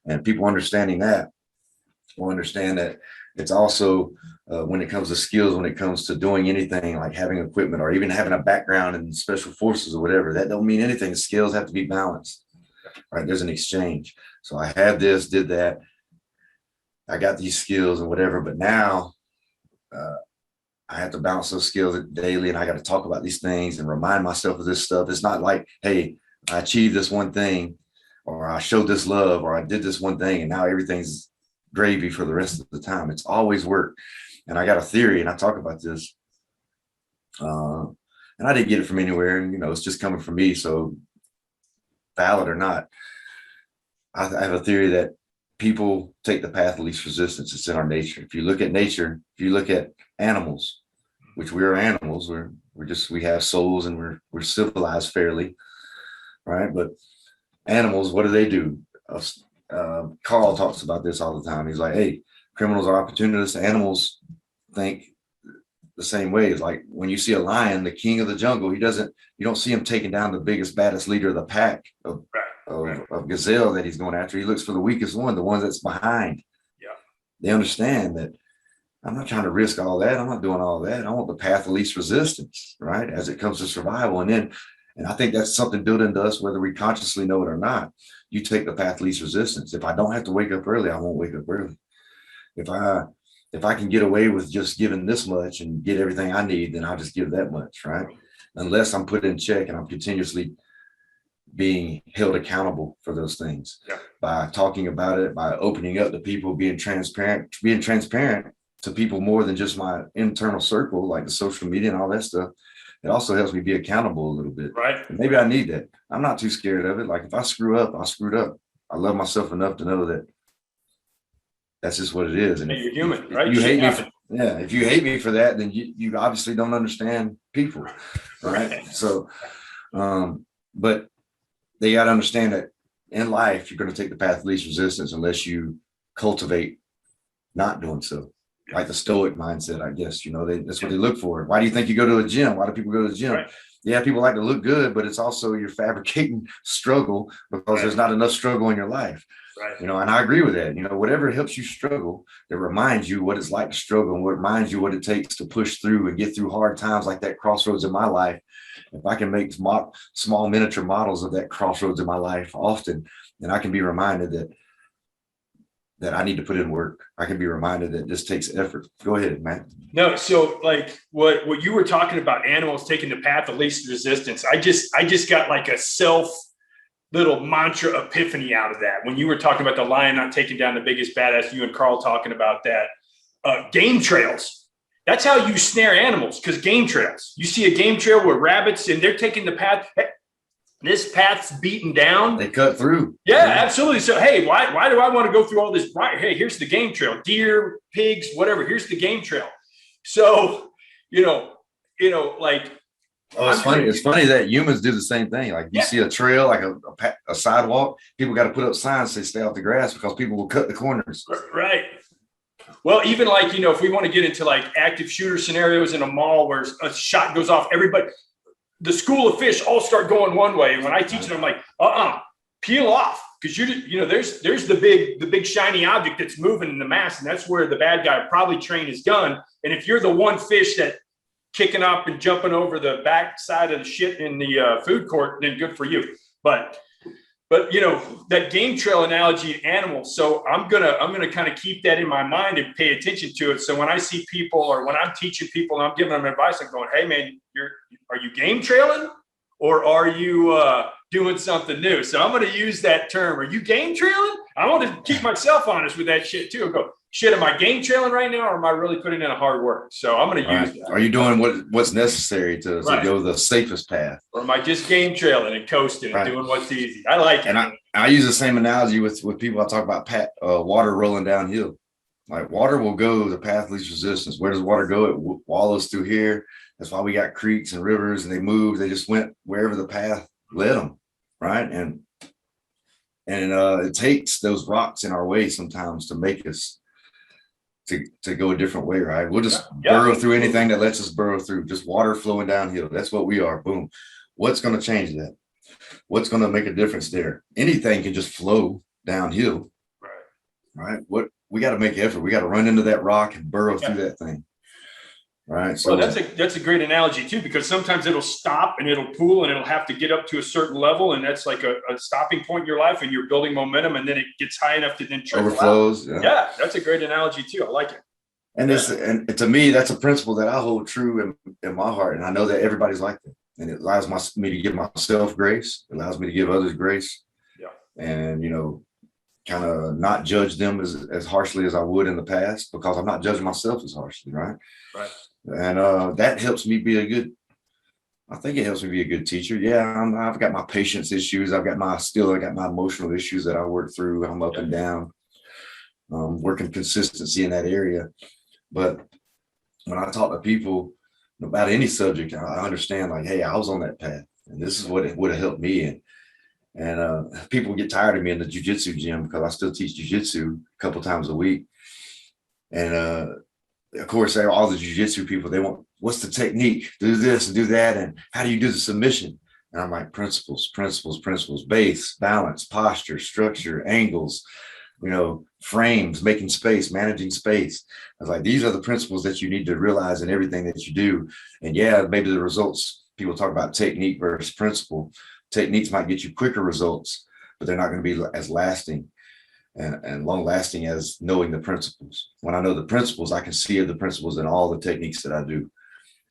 And people understanding that will understand that it's also when it comes to skills, when it comes to doing anything like having equipment or even having a background in special forces or whatever, that don't mean anything. The skills have to be balanced, right? There's an exchange. So I had this, did that. I got these skills and whatever, but now I have to balance those skills daily, and I got to talk about these things and remind myself of this stuff. It's not like, hey, I achieved this one thing, or I showed this love, or I did this one thing, and now everything's gravy for the rest of the time. It's always work. And I got a theory, and I talk about this. And I didn't get it from anywhere, and it's just coming from me. So valid or not, I have a theory that people take the path of least resistance. It's in our nature. If you look at nature, if you look at animals, which we are animals, we have souls, and we're civilized fairly, right? But animals, what do? Karl talks about this all the time. He's like, hey, criminals are opportunists. Animals think the same way. It's like when you see a lion, the king of the jungle, you don't see him taking down the biggest, baddest leader of the pack of gazelle that he's going after. He looks for the weakest one, the one that's behind. Yeah. They understand that I'm not trying to risk all that. I'm not doing all that. I want the path of least resistance, right? As it comes to survival. And I think that's something built into us, whether we consciously know it or not. You take the path of least resistance. If I don't have to wake up early, I won't wake up early. If I can get away with just giving this much and get everything I need, then I'll just give that much, right? Unless I'm put in check and I'm continuously being held accountable for those things. Yeah. By talking about it, by opening up to people, being transparent to people more than just my internal circle, like the social media and all that stuff. It also helps me be accountable a little bit. Right. And maybe I need that. I'm not too scared of it. Like if I screw up, I screwed up. I love myself enough to know that that's just what it is. And you're human, right? You hate me. If you hate me for that, then you obviously don't understand people, right? So, but they got to understand that in life, you're going to take the path of least resistance unless you cultivate not doing so. Like the stoic mindset, I guess, that's what they look for. Why do you think you go to a gym? Why do people go to the gym? Right. Yeah, people like to look good, but it's also you're fabricating struggle because there's not enough struggle in your life. Right. And I agree with that. Whatever helps you struggle, that reminds you what it's like to struggle and what reminds you what it takes to push through and get through hard times like that crossroads in my life. If I can make small miniature models of that crossroads in my life often, then I can be reminded that I need to put in work. I can be reminded that this takes effort. Go ahead, Matt. No, so like what you were talking about, animals taking the path of least resistance. I just got like a little mantra epiphany out of that. When you were talking about the lion not taking down the biggest badass, you and Karl talking about that. Game trails. That's how you snare animals, because game trails. You see a game trail with rabbits and they're taking the path. This path's beaten down. They cut through. Yeah, absolutely. So, hey, why do I want to go through all this? Right. Hey, here's the game trail. Deer, pigs, whatever. Here's the game trail. So, like. Oh, it's funny. It's funny that humans do the same thing. Like you see a trail, like a sidewalk, people got to put up signs to stay off the grass because people will cut the corners. Right. Well, even like, if we want to get into like active shooter scenarios in a mall where a shot goes off, everybody, the school of fish all start going one way. And when I teach them, I'm like, peel off. Because there's the big shiny object that's moving in the mass. And that's where the bad guy probably trained his gun. And if you're the one fish that kicking up and jumping over the back side of the shit in the food court, then good for you. But that game trail analogy, animals. So I'm gonna kind of keep that in my mind and pay attention to it. So when I see people or when I'm teaching people and I'm giving them advice, I'm going, hey man, are you game trailing or are you doing something new? So I'm going to use that term. Are you game trailing? I want to keep myself honest with that shit too. I go, shit, am I game trailing right now or am I really putting in a hard work? So I'm going to use that. Are you doing what's necessary to go the safest path? Or am I just game trailing and coasting and doing what's easy? I like it. And I use the same analogy with people. I talk about water rolling downhill. Like water will go the path of least resistance. Where does water go? It wallows through here. That's why we got creeks and rivers and they move. They just went wherever the path led them. Right. And it takes those rocks in our way sometimes to make us to go a different way. Right. We'll just burrow through anything that lets us burrow through. Just water flowing downhill. That's what we are. Boom. What's going to change that? What's going to make a difference there? Anything can just flow downhill. Right. What we got to make effort. We got to run into that rock and burrow through that thing. Right. So well, that's a great analogy too, because sometimes it'll stop and it'll pool and it'll have to get up to a certain level. And that's like a stopping point in your life and you're building momentum and then it gets high enough to then overflows. Yeah. That's a great analogy too. I like it. And and to me, that's a principle that I hold true in my heart. And I know that everybody's like that. And it allows me to give myself grace. It allows me to give others grace. Yeah. And, kind of not judge them as harshly as I would in the past because I'm not judging myself as harshly. Right. And that helps me be a good, I think it helps me be a good teacher. Yeah, I've got my patience issues. I got my emotional issues that I work through. I'm up and down, working consistency in that area. But when I talk to people about any subject, I understand like, hey, I was on that path, and this is what it would have helped me. And people get tired of me in the jujitsu gym because I still teach jujitsu a couple times a week. And of course, all the jujitsu people, they want, what's the technique? Do this and do that. And how do you do the submission? And I'm like, principles, base, balance, posture, structure, angles, frames, making space, managing space. I was like, these are the principles that you need to realize in everything that you do. And yeah, maybe the results, people talk about technique versus principle. Techniques might get you quicker results, but they're not going to be as lasting and long lasting as knowing the principles. When I know the principles, I can see the principles in all the techniques that I do.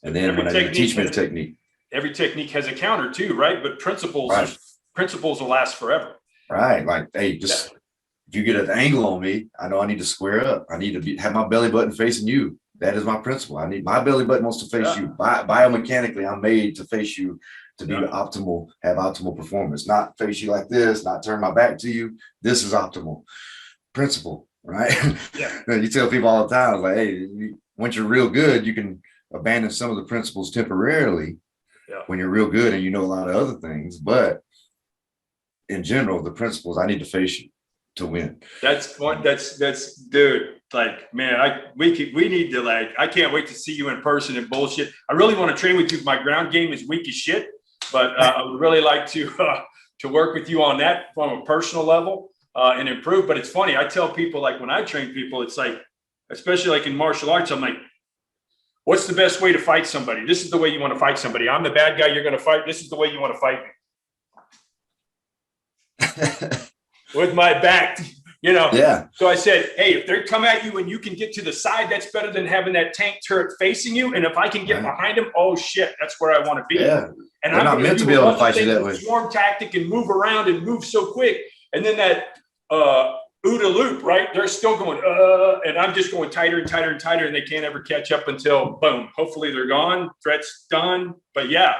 And then when I teach me the technique, every technique has a counter too, right? But principles will last forever. Right. Like, hey, just if you get an angle on me, I know I need to square up. I need to have my belly button facing you. That is my principle. I need my belly button wants to face you. Biomechanically, I'm made to face you to be optimal, have optimal performance, not face you like this, not turn my back to you. This is optimal principle, right? Yeah. You tell people all the time, like, hey, once you're real good, you can abandon some of the principles temporarily when you're real good and you know a lot of other things. But in general, the principles, I need to face you to win. That's dude, like, man, we need to, like, I can't wait to see you in person and bullshit. I really want to train with you. My ground game is weak as shit, but I would really like to work with you on that from a personal level and improve. But it's funny, I tell people, like, when I train people, it's like, especially like in martial arts, I'm like, what's the best way to fight somebody? This is the way you want to fight somebody. I'm the bad guy you're going to fight. This is the way you want to fight me. With my back, Yeah. So I said, hey, if they come at you and you can get to the side, that's better than having that tank turret facing you. And if I can get behind them, oh shit, that's where I want to be. Yeah. And I'm not meant to be able to fight you that way. Swarm tactic and move around and move so quick. And then that OODA loop, right? They're still going, and I'm just going tighter and tighter and tighter, and they can't ever catch up until boom. Hopefully they're gone. Threat's done. But yeah,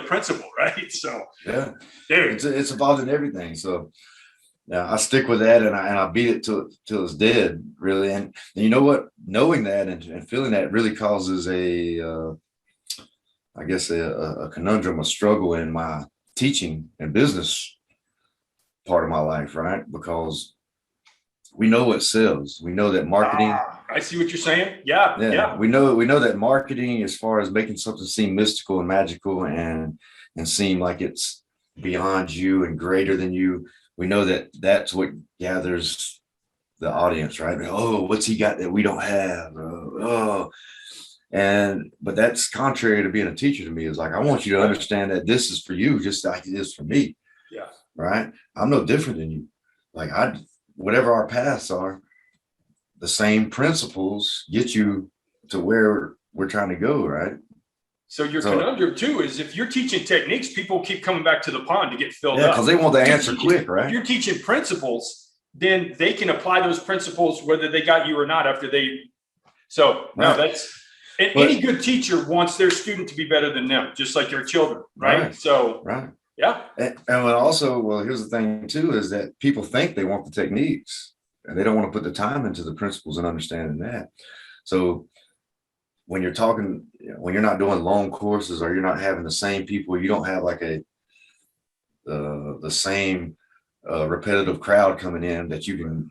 principle, right? So yeah, dude, it's involved in everything. So yeah, I stick with that, and I beat it till it's dead, really. And you know what? Knowing that and feeling that really causes a conundrum, a struggle in my teaching and business part of my life, right? Because we know what sells. We know that marketing. I see what you're saying. Yeah. We know that marketing, as far as making something seem mystical and magical and seem like it's beyond you and greater than you. We know that that's what gathers the audience, right? Oh, what's he got that we don't have? But that's contrary to being a teacher to me. Is like, I want you to understand that this is for you, just like it is for me. Yeah. Right. I'm no different than you. Like, whatever our paths are, the same principles get you to where we're trying to go, right? So your conundrum too is, if you're teaching techniques, people keep coming back to the pond to get filled up. Yeah, because they want the answer quick, right? If you're teaching principles, then they can apply those principles whether they got you or not after they. So no, any good teacher wants their student to be better than them, just like their children, right? So yeah. And also, here's the thing too, is that people think they want the techniques and they don't want to put the time into the principles and understanding that. So when you're talking, when you're not doing long courses, or you're not having the same people, you don't have like the same repetitive crowd coming in that you can,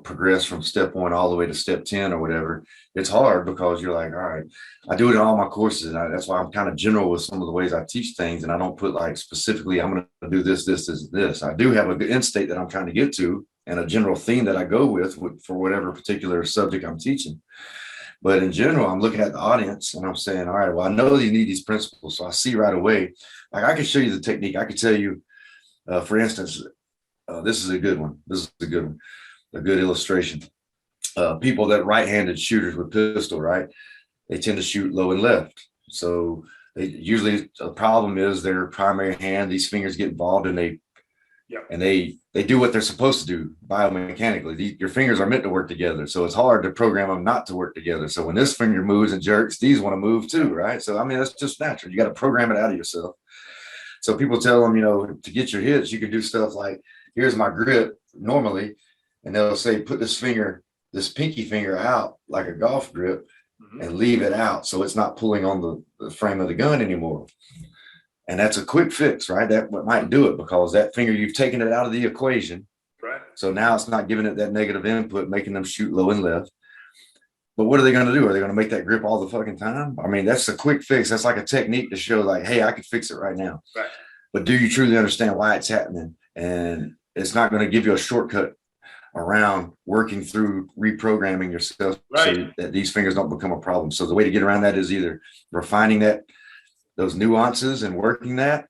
progress from step 1 all the way to step 10 or whatever. It's hard because you're like, all right, I do it in all my courses. And that's why I'm kind of general with some of the ways I teach things. And I don't put like specifically, I'm going to do this. I do have a good end state that I'm trying to get to, and a general theme that I go with for whatever particular subject I'm teaching. But in general, I'm looking at the audience and I'm saying, all right, well, I know you need these principles. So I see right away, like, I can show you the technique. I can tell you, for instance, this is a good one. A good illustration. People that right-handed shooters with pistol, right? They tend to shoot low and left. So usually the problem is their primary hand, these fingers get involved and they Yep. And they do what they're supposed to do biomechanically. Your fingers are meant to work together. So it's hard to program them not to work together. So when this finger moves and jerks, these want to move too, right? So, I mean, that's just natural. You got to program it out of yourself. So people tell them, you know, to get your hits, you can do stuff like, here's my grip normally. And they'll say, put this pinky finger out like a golf grip and leave it out. So it's not pulling on the frame of the gun anymore. And that's a quick fix, right? That might do it because that finger, you've taken it out of the equation. Right. So now it's not giving it that negative input, making them shoot low and left. But what are they going to do? Are they going to make that grip all the fucking time? I mean, that's a quick fix. That's like a technique to show like, hey, I can fix it right now. Right. But do you truly understand why it's happening? And it's not going to give you a shortcut around working through reprogramming yourself so that these fingers don't become a problem. So the way to get around that is either refining those nuances and working that.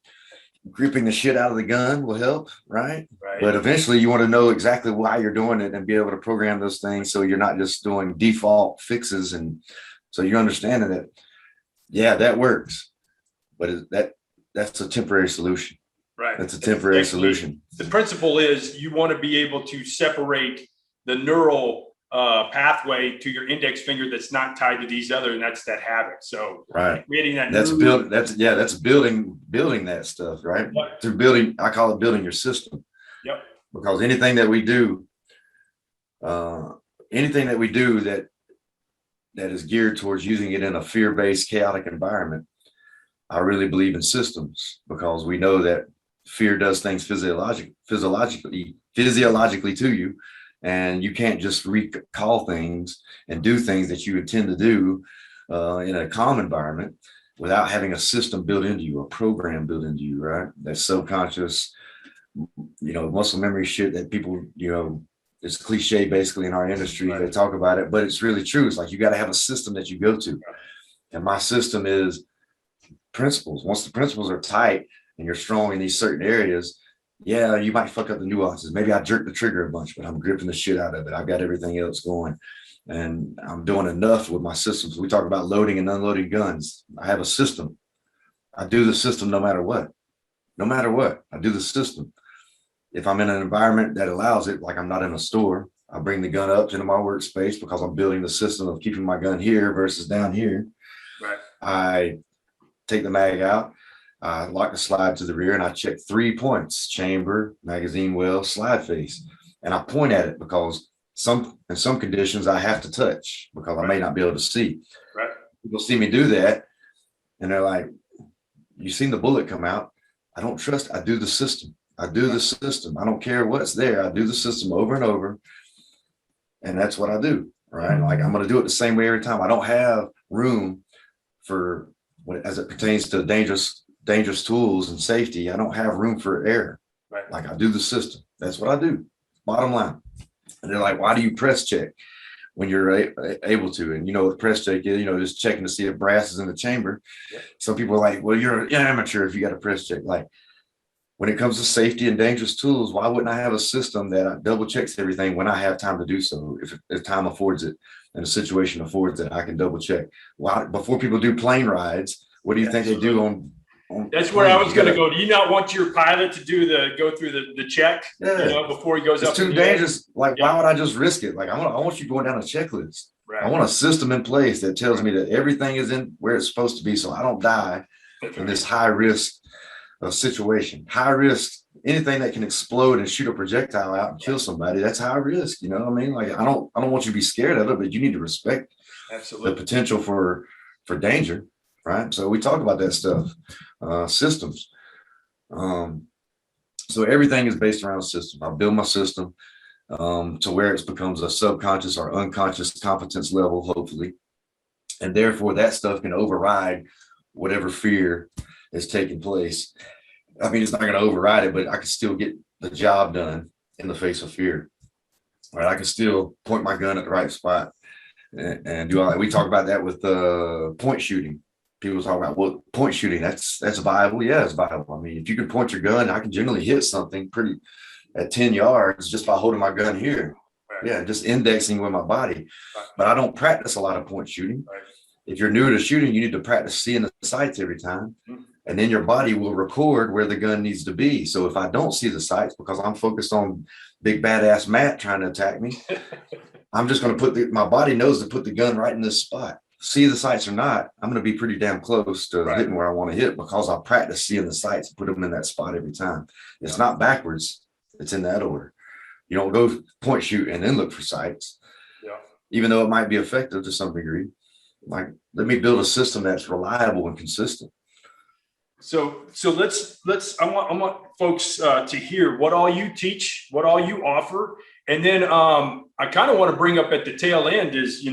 Gripping the shit out of the gun will help, right? But eventually you want to know exactly why you're doing it and be able to program those things so you're not just doing default fixes. And so you're understanding that, yeah, that works, but that's a temporary solution. Right. That's a temporary solution. The principle is you want to be able to separate the neural pathway to your index finger that's not tied to these other, and that's that habit. So creating that that's building that stuff, right? Yep. Through building, I call it building your system. Yep. Because anything that we do that is geared towards using it in a fear-based chaotic environment, I really believe in systems, because we know that fear does things physiologically to you. And you can't just recall things and do things that you intend to do in a calm environment without having a system built into you, a program built into you, right? That subconscious, you know, muscle memory shit that people, you know, it's cliche basically in our industry. They talk about it, but it's really true. It's like you got to have a system that you go to. And my system is principles. Once the principles are tight and you're strong in these certain areas, yeah, you might fuck up the nuances. Maybe I jerk the trigger a bunch, but I'm gripping the shit out of it. I've got everything else going, and I'm doing enough with my systems. We talk about loading and unloading guns. I have a system. I do the system no matter what. No matter what, I do the system. If I'm in an environment that allows it, like I'm not in a store, I bring the gun up into my workspace because I'm building the system of keeping my gun here versus down here. Right. I take the mag out. I lock the slide to the rear and I check 3 points: chamber, magazine well, slide face. And I point at it because in some conditions I have to touch because I may not be able to see. Right. People see me do that and they're like, "You've seen the bullet come out." I don't trust. I do the system. I do the system. I don't care what's there. I do the system over and over. And that's what I do, right? Like I'm going to do it the same way every time. I don't have room for, as it pertains to dangerous tools and safety, I don't have room for error. Right. Like I do the system. That's what I do. Bottom line. And they're like, why do you press check when you're able to? And you know what press check is, you know, just checking to see if brass is in the chamber. Yeah. Some people are like, well, you're an amateur if you got a press check. Like when it comes to safety and dangerous tools, why wouldn't I have a system that double checks everything when I have time to do so? If time affords it and the situation affords it, I can double check. Why, before people do plane rides, what do you think they do on that's where I was going to go. Do you not want your pilot to go through the check, you know, before he goes up? It's too dangerous. Like, why would I just risk it? Like, I want you going down a checklist. Right. I want a system in place that tells me that everything is in where it's supposed to be, so I don't die in this high risk situation. High risk, anything that can explode and shoot a projectile out and kill somebody. That's high risk. You know what I mean? Like, I don't want you to be scared of it, but you need to respect the potential for danger. Right. So we talk about that stuff, systems. So everything is based around systems. I build my system to where it becomes a subconscious or unconscious competence level, hopefully. And therefore that stuff can override whatever fear is taking place. I mean, it's not going to override it, but I can still get the job done in the face of fear. Right. I can still point my gun at the right spot and do all that. We talk about that with point shooting. People talk about, well, point shooting, that's viable. Yeah, it's viable. I mean, if you can point your gun, I can generally hit something pretty at 10 yards just by holding my gun here. Right. Yeah, just indexing with my body. Right. But I don't practice a lot of point shooting. Right. If you're new to shooting, you need to practice seeing the sights every time. Mm-hmm. And then your body will record where the gun needs to be. So if I don't see the sights because I'm focused on big badass Matt trying to attack me, I'm just going to put my body knows to put the gun right in this spot. See the sights or not, I'm going to be pretty damn close to hitting where I want to hit because I practice seeing the sights and put them in that spot every time. It's not backwards. It's in that order. You don't go point shoot and then look for sights. Yeah. Even though it might be effective to some degree. Like, let me build a system that's reliable and consistent. So let's I want folks to hear what all you teach, what all you offer. And then I kind of want to bring up at the tail end is,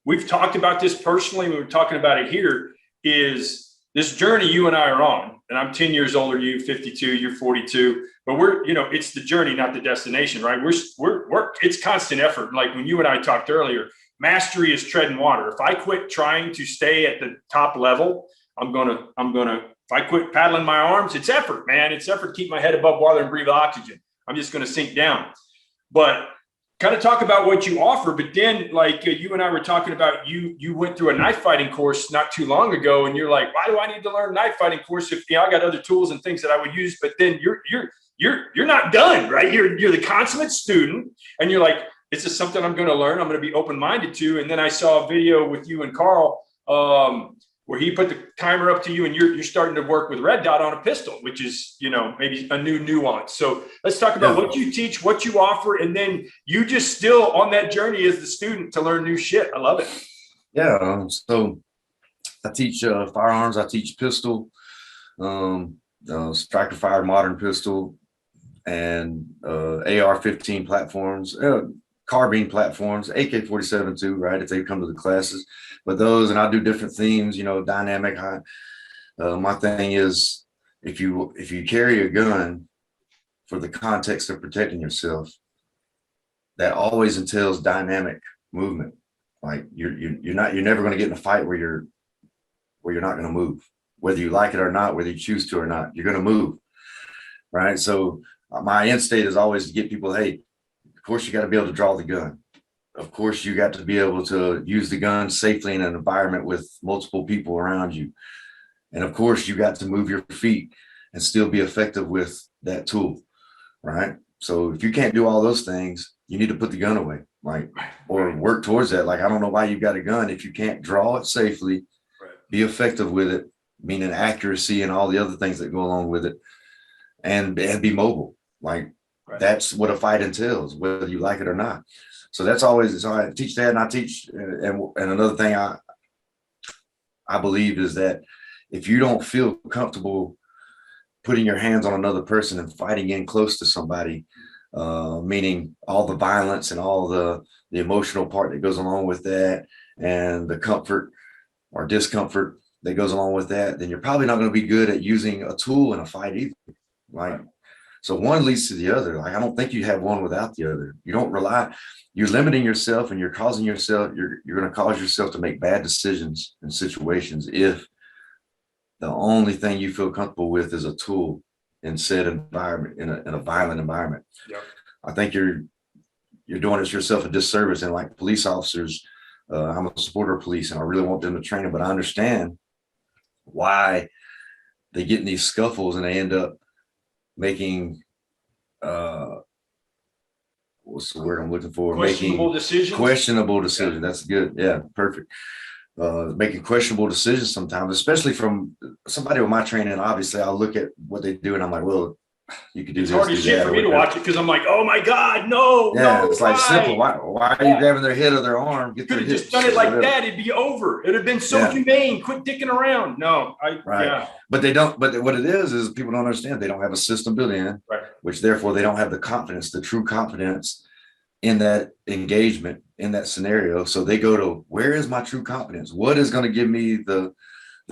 we've talked about this personally. We were talking about it here is this journey you and I are on, and I'm 10 years older than you, 52, you're 42, but we're, it's the journey, not the destination, right? We're it's constant effort. Like when you and I talked earlier, mastery is treading water. If I quit trying to stay at the top level, I'm going to, if I quit paddling my arms, it's effort, man. It's effort to keep my head above water and breathe oxygen. I'm just going to sink down. But kind of talk about what you offer. But then, like you and I were talking about, you went through a knife fighting course not too long ago, and you're like, why do I need to learn a knife fighting course if I got other tools and things that I would use? But then you're not done, right? You're the consummate student, and you're like, this is something I'm going to learn. I'm going to be open-minded to. And then I saw a video with you and Karl where he put the timer up to you and you're starting to work with red dot on a pistol, which is, maybe a new nuance. So let's talk about what you teach, what you offer, and then you just still on that journey as the student to learn new shit. I love it. Yeah. So I teach firearms. I teach pistol, striker fired modern pistol, and AR-15 platforms, carbine platforms, AK-47 too, right? If they come to the classes, but those, and I do different themes, dynamic. My thing is, if you carry a gun for the context of protecting yourself, that always entails dynamic movement. Like you're never going to get in a fight where you're not going to move, whether you like it or not, whether you choose to or not, you're going to move, right? So my end state is always to get people, hey, of course, you got to be able to draw the gun. Of course, you got to be able to use the gun safely in an environment with multiple people around you. And of course, you got to move your feet and still be effective with that tool, right? So if you can't do all those things, you need to put the gun away, or work towards that. Like, I don't know why you got a gun if you can't draw it safely, be effective with it, meaning accuracy and all the other things that go along with it, and be mobile. That's what a fight entails, whether you like it or not. So that's always, so I teach that, and I teach, and another thing I believe is that if you don't feel comfortable putting your hands on another person and fighting in close to somebody, meaning all the violence and all the emotional part that goes along with that, and the comfort or discomfort that goes along with that, then you're probably not going to be good at using a tool in a fight either. So one leads to the other. I don't think you have one without the other. You don't rely, you're limiting yourself, and you're going to cause yourself to make bad decisions in situations if the only thing you feel comfortable with is a tool in said environment, in a violent environment. Yep. I think you're doing yourself a disservice. And like police officers, I'm a supporter of police and I really want them to train them, but I understand why they get in these scuffles and they end up making what's the word I'm looking for? Questionable decisions. Questionable decisions. Yeah. That's good. Yeah, perfect. Making questionable decisions sometimes, especially from somebody with my training. Obviously, I'll look at what they do and I'm like, well, you could do this. It's hard as shit for me to watch it because I'm like, oh my God, no. Yeah, no, it's like simple. Why are you grabbing their head or their arm? Could have just done it like that. It'd be over. It'd have been so humane. Quit dicking around. No, But they don't. But what it is people don't understand. They don't have a system built in, which therefore they don't have the confidence, the true confidence in that engagement, in that scenario. So they go to, where is my true confidence? What is going to give me the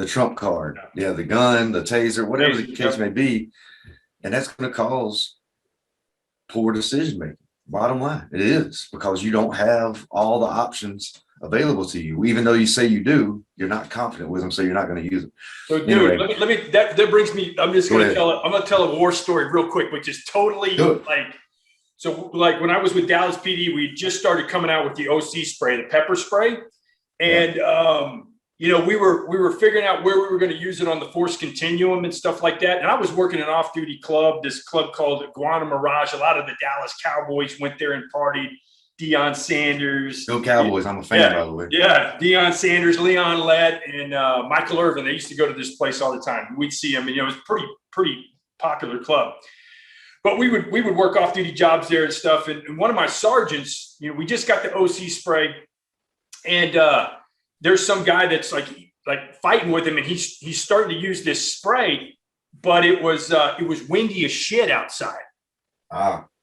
trump card? Yeah, the gun, the taser, whatever the case may be. And that's going to cause poor decision making. Bottom line, it is, because you don't have all the options available to you. Even though you say you do, you're not confident with them, so you're not going to use them. So, dude, anyway, let me that brings me. I'm just going to tell a war story real quick, which is totally like when I was with Dallas PD, we just started coming out with the OC spray, the pepper spray, and we were figuring out where we were going to use it on the force continuum and stuff like that. And I was working an off-duty club, this club called Guana Mirage. A lot of the Dallas Cowboys went there and partied. Deion Sanders. Go Cowboys. I'm a fan, by the way. Yeah. Deion Sanders, Leon Lett, and Michael Irvin. They used to go to this place all the time. We'd see them, and it was pretty popular club. But we would work off-duty jobs there and stuff. And one of my sergeants, we just got the OC spray, and there's some guy that's like fighting with him, and he's starting to use this spray, but it was windy as shit outside.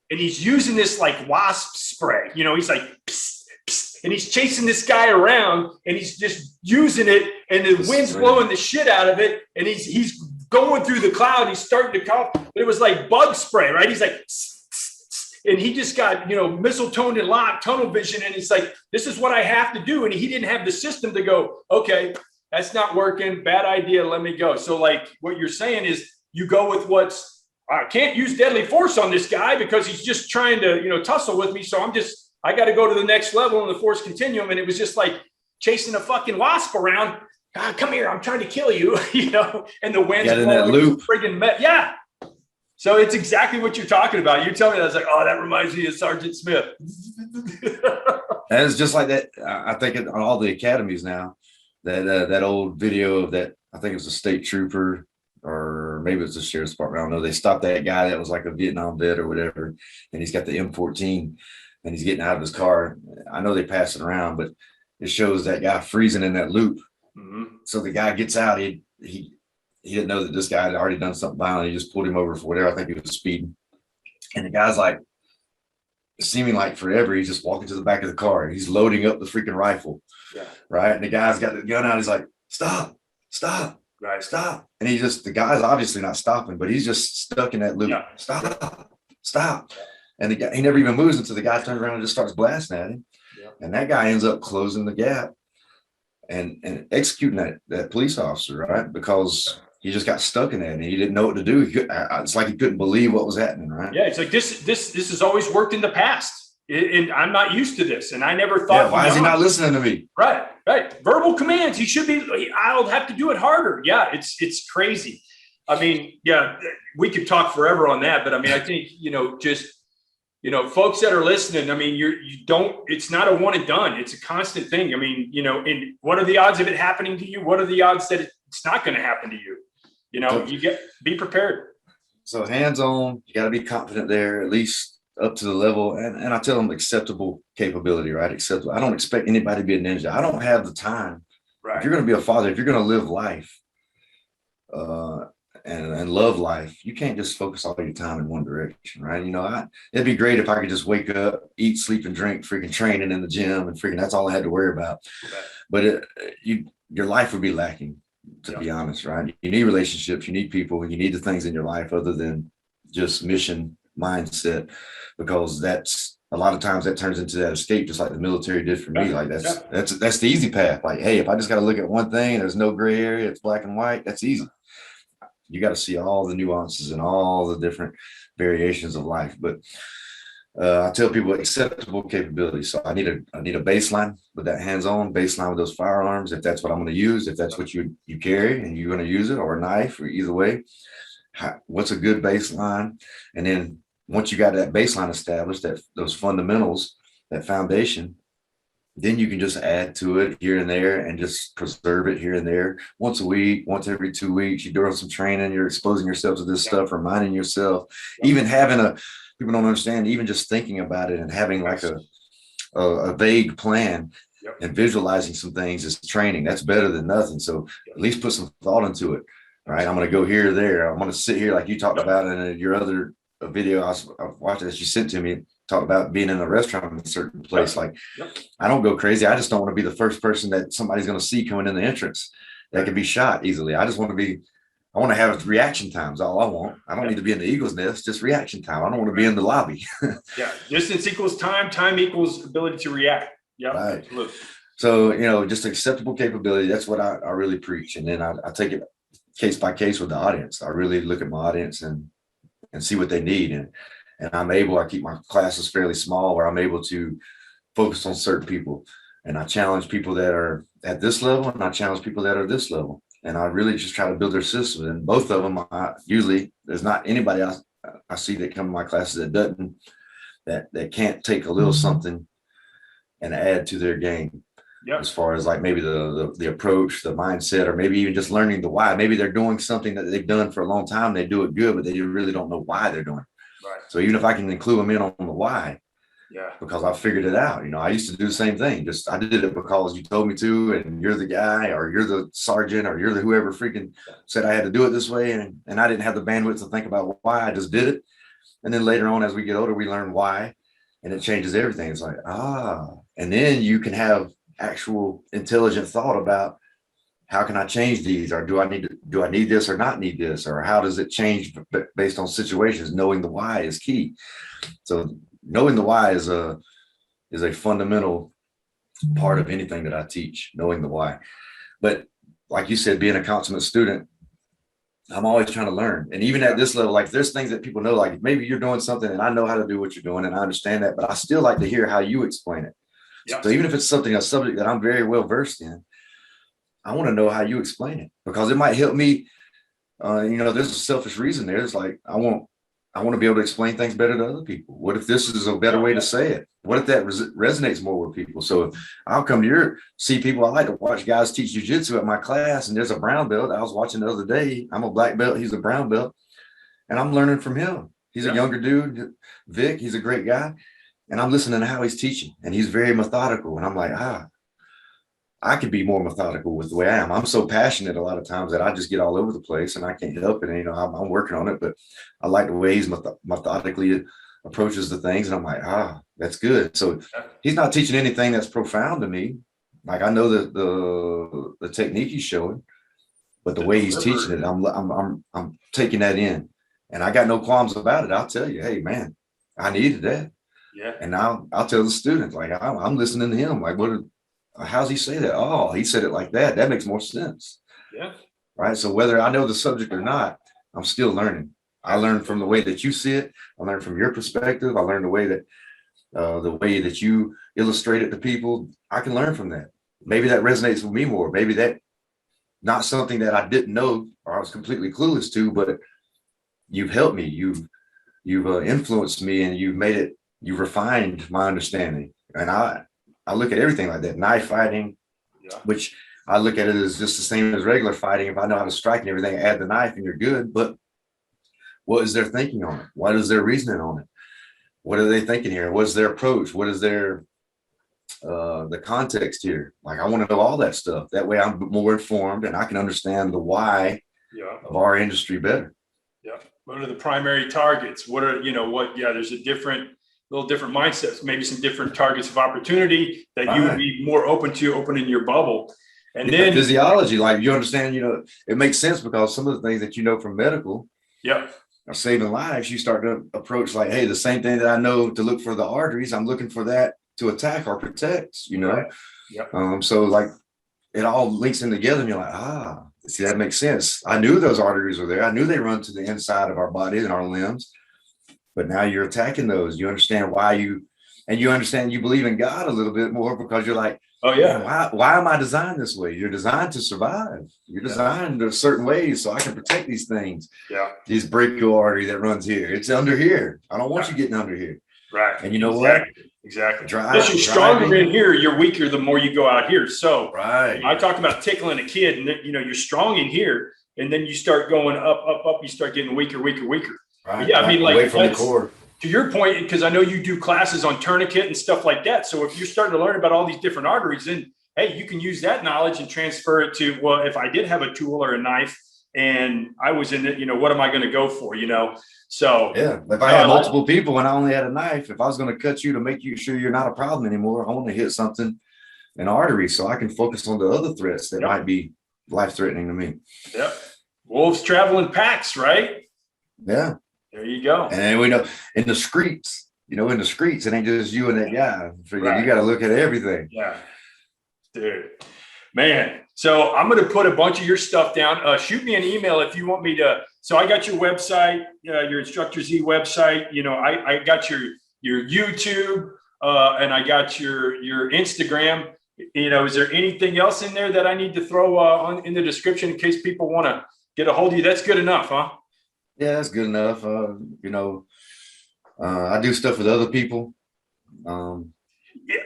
And he's using this like wasp spray. He's like, psst, psst, and he's chasing this guy around, and he's just using it, and the wind's blowing the shit out of it, and he's going through the cloud. He's starting to cough, but it was like bug spray, right? He's like, psst, psst, psst, and he just got missile toned and locked, tunnel vision, and it's like, this is what I have to do, and he didn't have the system to go, okay, that's not working, bad idea, let me go. So like what you're saying is you go with I can't use deadly force on this guy because he's just trying to, tussle with me. So I got to go to the next level in the force continuum. And it was just like chasing a fucking wasp around. God, come here. I'm trying to kill you, and the wind's in that loop. Friggin' yeah. So it's exactly what you're talking about. You tell me that. I was like, oh, that reminds me of Sergeant Smith. And it's just like that. I think on all the academies now, that old video of that, I think it was a state trooper, or maybe it's the sheriff's department. I don't know. They stopped that guy that was like a Vietnam vet or whatever, and he's got the M14, and he's getting out of his car. I know they pass it around, but it shows that guy freezing in that loop. Mm-hmm. So the guy gets out. He didn't know that this guy had already done something violent. He just pulled him over for whatever. I think he was speeding, and the guy's like, seeming like forever. He's just walking to the back of the car. He's loading up the freaking rifle, right? And the guy's got the gun out. He's like, stop. Right, stop. And the guy's obviously not stopping, but he's just stuck in that loop. Yeah. Stop. And the guy, he never even moves until the guy turns around and just starts blasting at him. Yeah. And that guy ends up closing the gap and executing that police officer, right? Because he just got stuck in that and he didn't know what to do. It's like he couldn't believe what was happening, right? Yeah, it's like this has always worked in the past. And I'm not used to this. And I never thought. Yeah, why is he not listening to me? Right. Verbal commands. He should be. I'll have to do it harder. Yeah, it's crazy. I mean, yeah, we could talk forever on that. But I mean, I think, folks that are listening, I mean, it's not a one and done. It's a constant thing. I mean, and what are the odds of it happening to you? What are the odds that it's not going to happen to you? Be prepared. So hands-on, you got to be confident there, at least up to the level, and I tell them acceptable capability, right? Acceptable. I don't expect anybody to be a ninja. I don't have the time. Right. If you're going to be a father, if you're going to live life and love life, you can't just focus all your time in one direction, right? It'd be great if I could just wake up, eat, sleep, and drink, freaking training in the gym, and freaking that's all I had to worry about. Right. But your life would be lacking, to be honest, right? You need relationships, you need people, you need the things in your life other than just mission mindset, because that's a lot of times that turns into that escape, just like the military did for me. Like that's the easy path. Like, hey, if I just got to look at one thing, there's no gray area, it's black and white, that's easy. You got to see all the nuances and all the different variations of life. But I tell people acceptable capability. So I need a baseline with that hands-on baseline with those firearms. If that's what I'm going to use, if that's what you carry and you're going to use it, or a knife, or either way, what's a good baseline? And then once you got that baseline established, those fundamentals, that foundation, then you can just add to it here and there and just preserve it here and there. Once a week, once every 2 weeks, you're doing some training, you're exposing yourself to this stuff, reminding yourself, even having people don't understand, even just thinking about it and having like a vague plan and visualizing some things is training. That's better than nothing. So at least put some thought into it, right? I'm going to go here or there. I'm going to sit here like you talked about in your other video I was watching that you sent to me, talk about being in a restaurant in a certain place. Like, I don't go crazy. I just don't want to be the first person that somebody's going to see coming in the entrance that can be shot easily. I want to have reaction times. All I want. I don't need to be in the eagle's nest, just reaction time. I don't want to be in the lobby. Distance equals time equals ability to react. Yeah. Right. Absolutely. So, just acceptable capability. That's what I really preach. And then I take it case by case with the audience. I really look at my audience and see what they need. And I keep my classes fairly small where I'm able to focus on certain people. And I challenge people that are at this level, and I challenge people that are this level. And I really just try to build their system. And both of them, usually there's not anybody I see that come to my classes that doesn't, that can't take a little something and add to their game. Yep. As far as like maybe the approach, the mindset, or maybe even just learning the why. Maybe they're doing something that they've done for a long time. They do it good, but they really don't know why they're doing it. Right. So even if I can include them in on the why, yeah, because I figured it out. You know, I used to do the same thing. Just I did it because you told me to, and you're the guy, or you're the sergeant, or you're the whoever freaking said I had to do it this way. And I didn't have the bandwidth to think about why. I just did it. And then later on, as we get older, we learn why, and it changes everything. It's like, and then you can have actual intelligent thought about how can I change these, or do I need this or not need this, or how does it change based on situations? Knowing the why is key. So knowing the why is a fundamental part of anything that I teach, knowing the why. But like you said, being a consummate student, I'm always trying to learn. And even at this level, like there's things that people know, like maybe you're doing something and I know how to do what you're doing and I understand that, but I still like to hear how you explain it. Yeah. So even if it's a subject that I'm very well versed in, I want to know how you explain it, because it might help me. There's a selfish reason there. It's like, I want to be able to explain things better to other people. What if this is a better way to say it? What if that resonates more with people? So I'll come to see people. I like to watch guys teach jujitsu at my class, and there's a brown belt I was watching the other day. I'm a black belt. He's a brown belt, and I'm learning from him. He's a younger dude, Vic. He's a great guy. And I'm listening to how he's teaching, and he's very methodical. And I'm like, I could be more methodical with the way I am. I'm so passionate a lot of times that I just get all over the place, and I can't help it. And, I'm working on it, but I like the way he's methodically approaches the things. And I'm like, that's good. So he's not teaching anything that's profound to me. Like I know the technique he's showing, but the way he's teaching it, I'm taking that in, and I got no qualms about it. I'll tell you, hey man, I needed that. Yeah. And I'll tell the students, like I'm listening to him. Like, how's he say that? Oh, he said it like that. That makes more sense. Yeah. Right. So whether I know the subject or not, I'm still learning. I learn from the way that you see it. I learn from your perspective. I learn the way that you illustrate it to people. I can learn from that. Maybe that resonates with me more. Maybe that not something that I didn't know or I was completely clueless to, but you've helped me. You've influenced me, and you've refined my understanding. And I look at everything like that. Knife fighting, which I look at it as just the same as regular fighting. If I know how to strike and everything, add the knife and you're good. But what is their thinking on it? What is their reasoning on it? What are they thinking here? What's their approach? What is their the context here? Like, I want to know all that stuff. That way I'm more informed and I can understand the why of our industry better. Yeah. What are the primary targets? There's a little different mindsets, maybe some different targets of opportunity that you would be more open to opening your bubble. And then physiology, like you understand, it makes sense because some of the things that from medical are saving lives. You start to approach like, hey, the same thing that I know to look for the arteries, I'm looking for that to attack or protect, Right. Yep. So like it all links in together and you're like, see, that makes sense. I knew those arteries were there. I knew they run to the inside of our body and our limbs. But now you're attacking those. You understand why you believe in God a little bit more, because you're like, oh yeah, why am I designed this way? You're designed to survive. You're designed in certain ways so I can protect these things. Yeah. This brachial artery that runs here, it's under here. I don't want you getting under here. Right. And you know what? Exactly. You're stronger in here, you're weaker the more you go out here. So I talked about tickling a kid, and you're strong in here, and then you start going up, you start getting weaker. Right. Yeah, I mean, like, away from the core. To your point, because I know you do classes on tourniquet and stuff like that. So if you're starting to learn about all these different arteries, then hey, you can use that knowledge and transfer it to, well, if I did have a tool or a knife and I was in it, what am I going to go for? So yeah, if I had multiple people and I only had a knife, if I was going to cut you to make you sure you're not a problem anymore, I want to hit something, an artery, so I can focus on the other threats that might be life-threatening to me. Yep. Wolves travel in packs, right? Yeah. There you go. And we know in the streets, it ain't just you and that guy. Right. You got to look at everything. Yeah. Dude, man. So I'm going to put a bunch of your stuff down. Shoot me an email if you want me to. So I got your website, your Instructor ZEE website. I got your YouTube and I got your Instagram. You know, is there anything else in there that I need to throw on in the description in case people want to get a hold of you? That's good enough, huh? Yeah, that's good enough. You know, I do stuff with other people.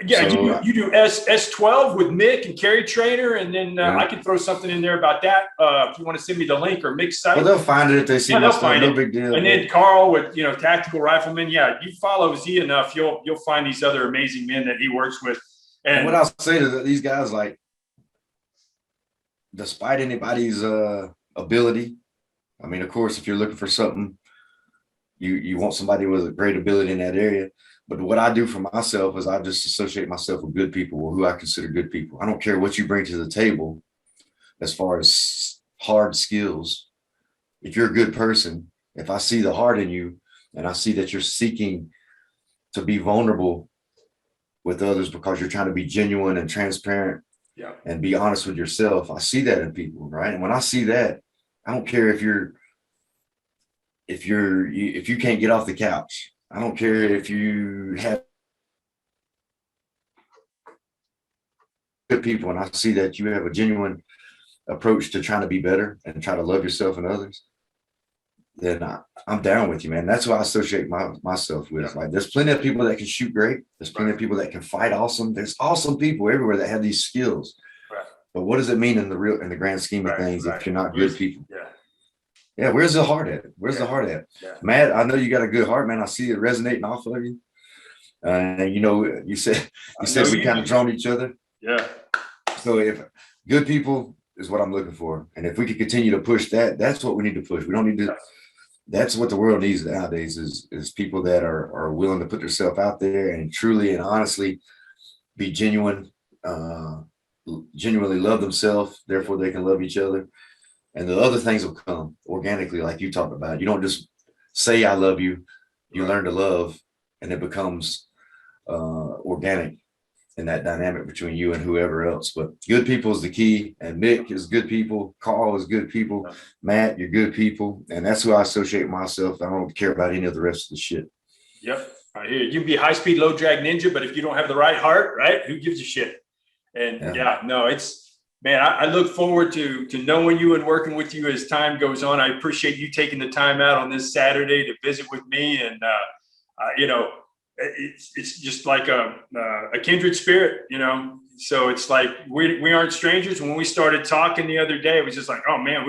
Yeah, So you do S12 with Mick and CarryTrainer, and then yeah. I can throw something in there about that if you want to send me the link or Mick's site. Well, they'll find it if they see my stuff. No big deal. And then Karl with Tactical Rifleman. Yeah, you follow Z enough, you'll find these other amazing men that he works with. And what I'll say to these guys, like, despite anybody's ability, I mean, of course, if you're looking for something, you want somebody with a great ability in that area. But what I do for myself is I just associate myself with good people, or who I consider good people. I don't care what you bring to the table as far as hard skills. If you're a good person, if I see the heart in you and I see that you're seeking to be vulnerable with others because you're trying to be genuine and transparent, yeah, and be honest with yourself, I see that in people, right? And when I see that, I don't care if you can't get off the couch. I don't care if you have good people, and I see that you have a genuine approach to trying to be better and try to love yourself and others, then I'm down with you, man. That's what I associate myself with. Like, there's plenty of people that can shoot great. There's plenty of people that can fight awesome. There's awesome people everywhere that have these skills. Right. But what does it mean in the grand scheme of things if you're not good people? Yeah. Yeah, where's the heart at? Where's the heart at? Yeah. Matt, I know you got a good heart, man. I see it resonating off of you. You said we kind of drawn each other. Yeah. So if good people is what I'm looking for, and if we could continue to push that, that's what we need to push. We don't need to. That's what the world needs nowadays is people that are willing to put themselves out there and truly and honestly be genuine, genuinely love themselves. Therefore, they can love each other. And the other things will come organically, like you talked about. You don't just say, I love you. You learn to love, and it becomes organic in that dynamic between you and whoever else. But good people is the key. And Mick is good people. Karl is good people. Matt, you're good people. And that's who I associate myself. I don't care about any of the rest of the shit. Yep. I hear you. You can be a high-speed, low-drag ninja, but if you don't have the right heart, right, who gives a shit? And man, I look forward to knowing you and working with you as time goes on. I appreciate you taking the time out on this Saturday to visit with me. And, it's just like a kindred spirit, so it's like we aren't strangers. When we started talking the other day, it was just like, oh man,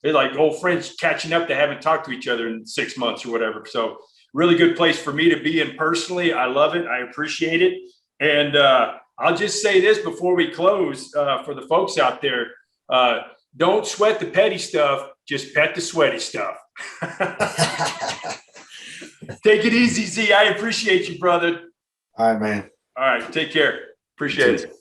they're like old friends catching up. They haven't talked to each other in 6 months or whatever. So really good place for me to be in personally. I love it. I appreciate it. And I'll just say this before we close for the folks out there. Don't sweat the petty stuff. Just pet the sweaty stuff. Take it easy, Z. I appreciate you, brother. All right, man. All right. Take care. Appreciate it.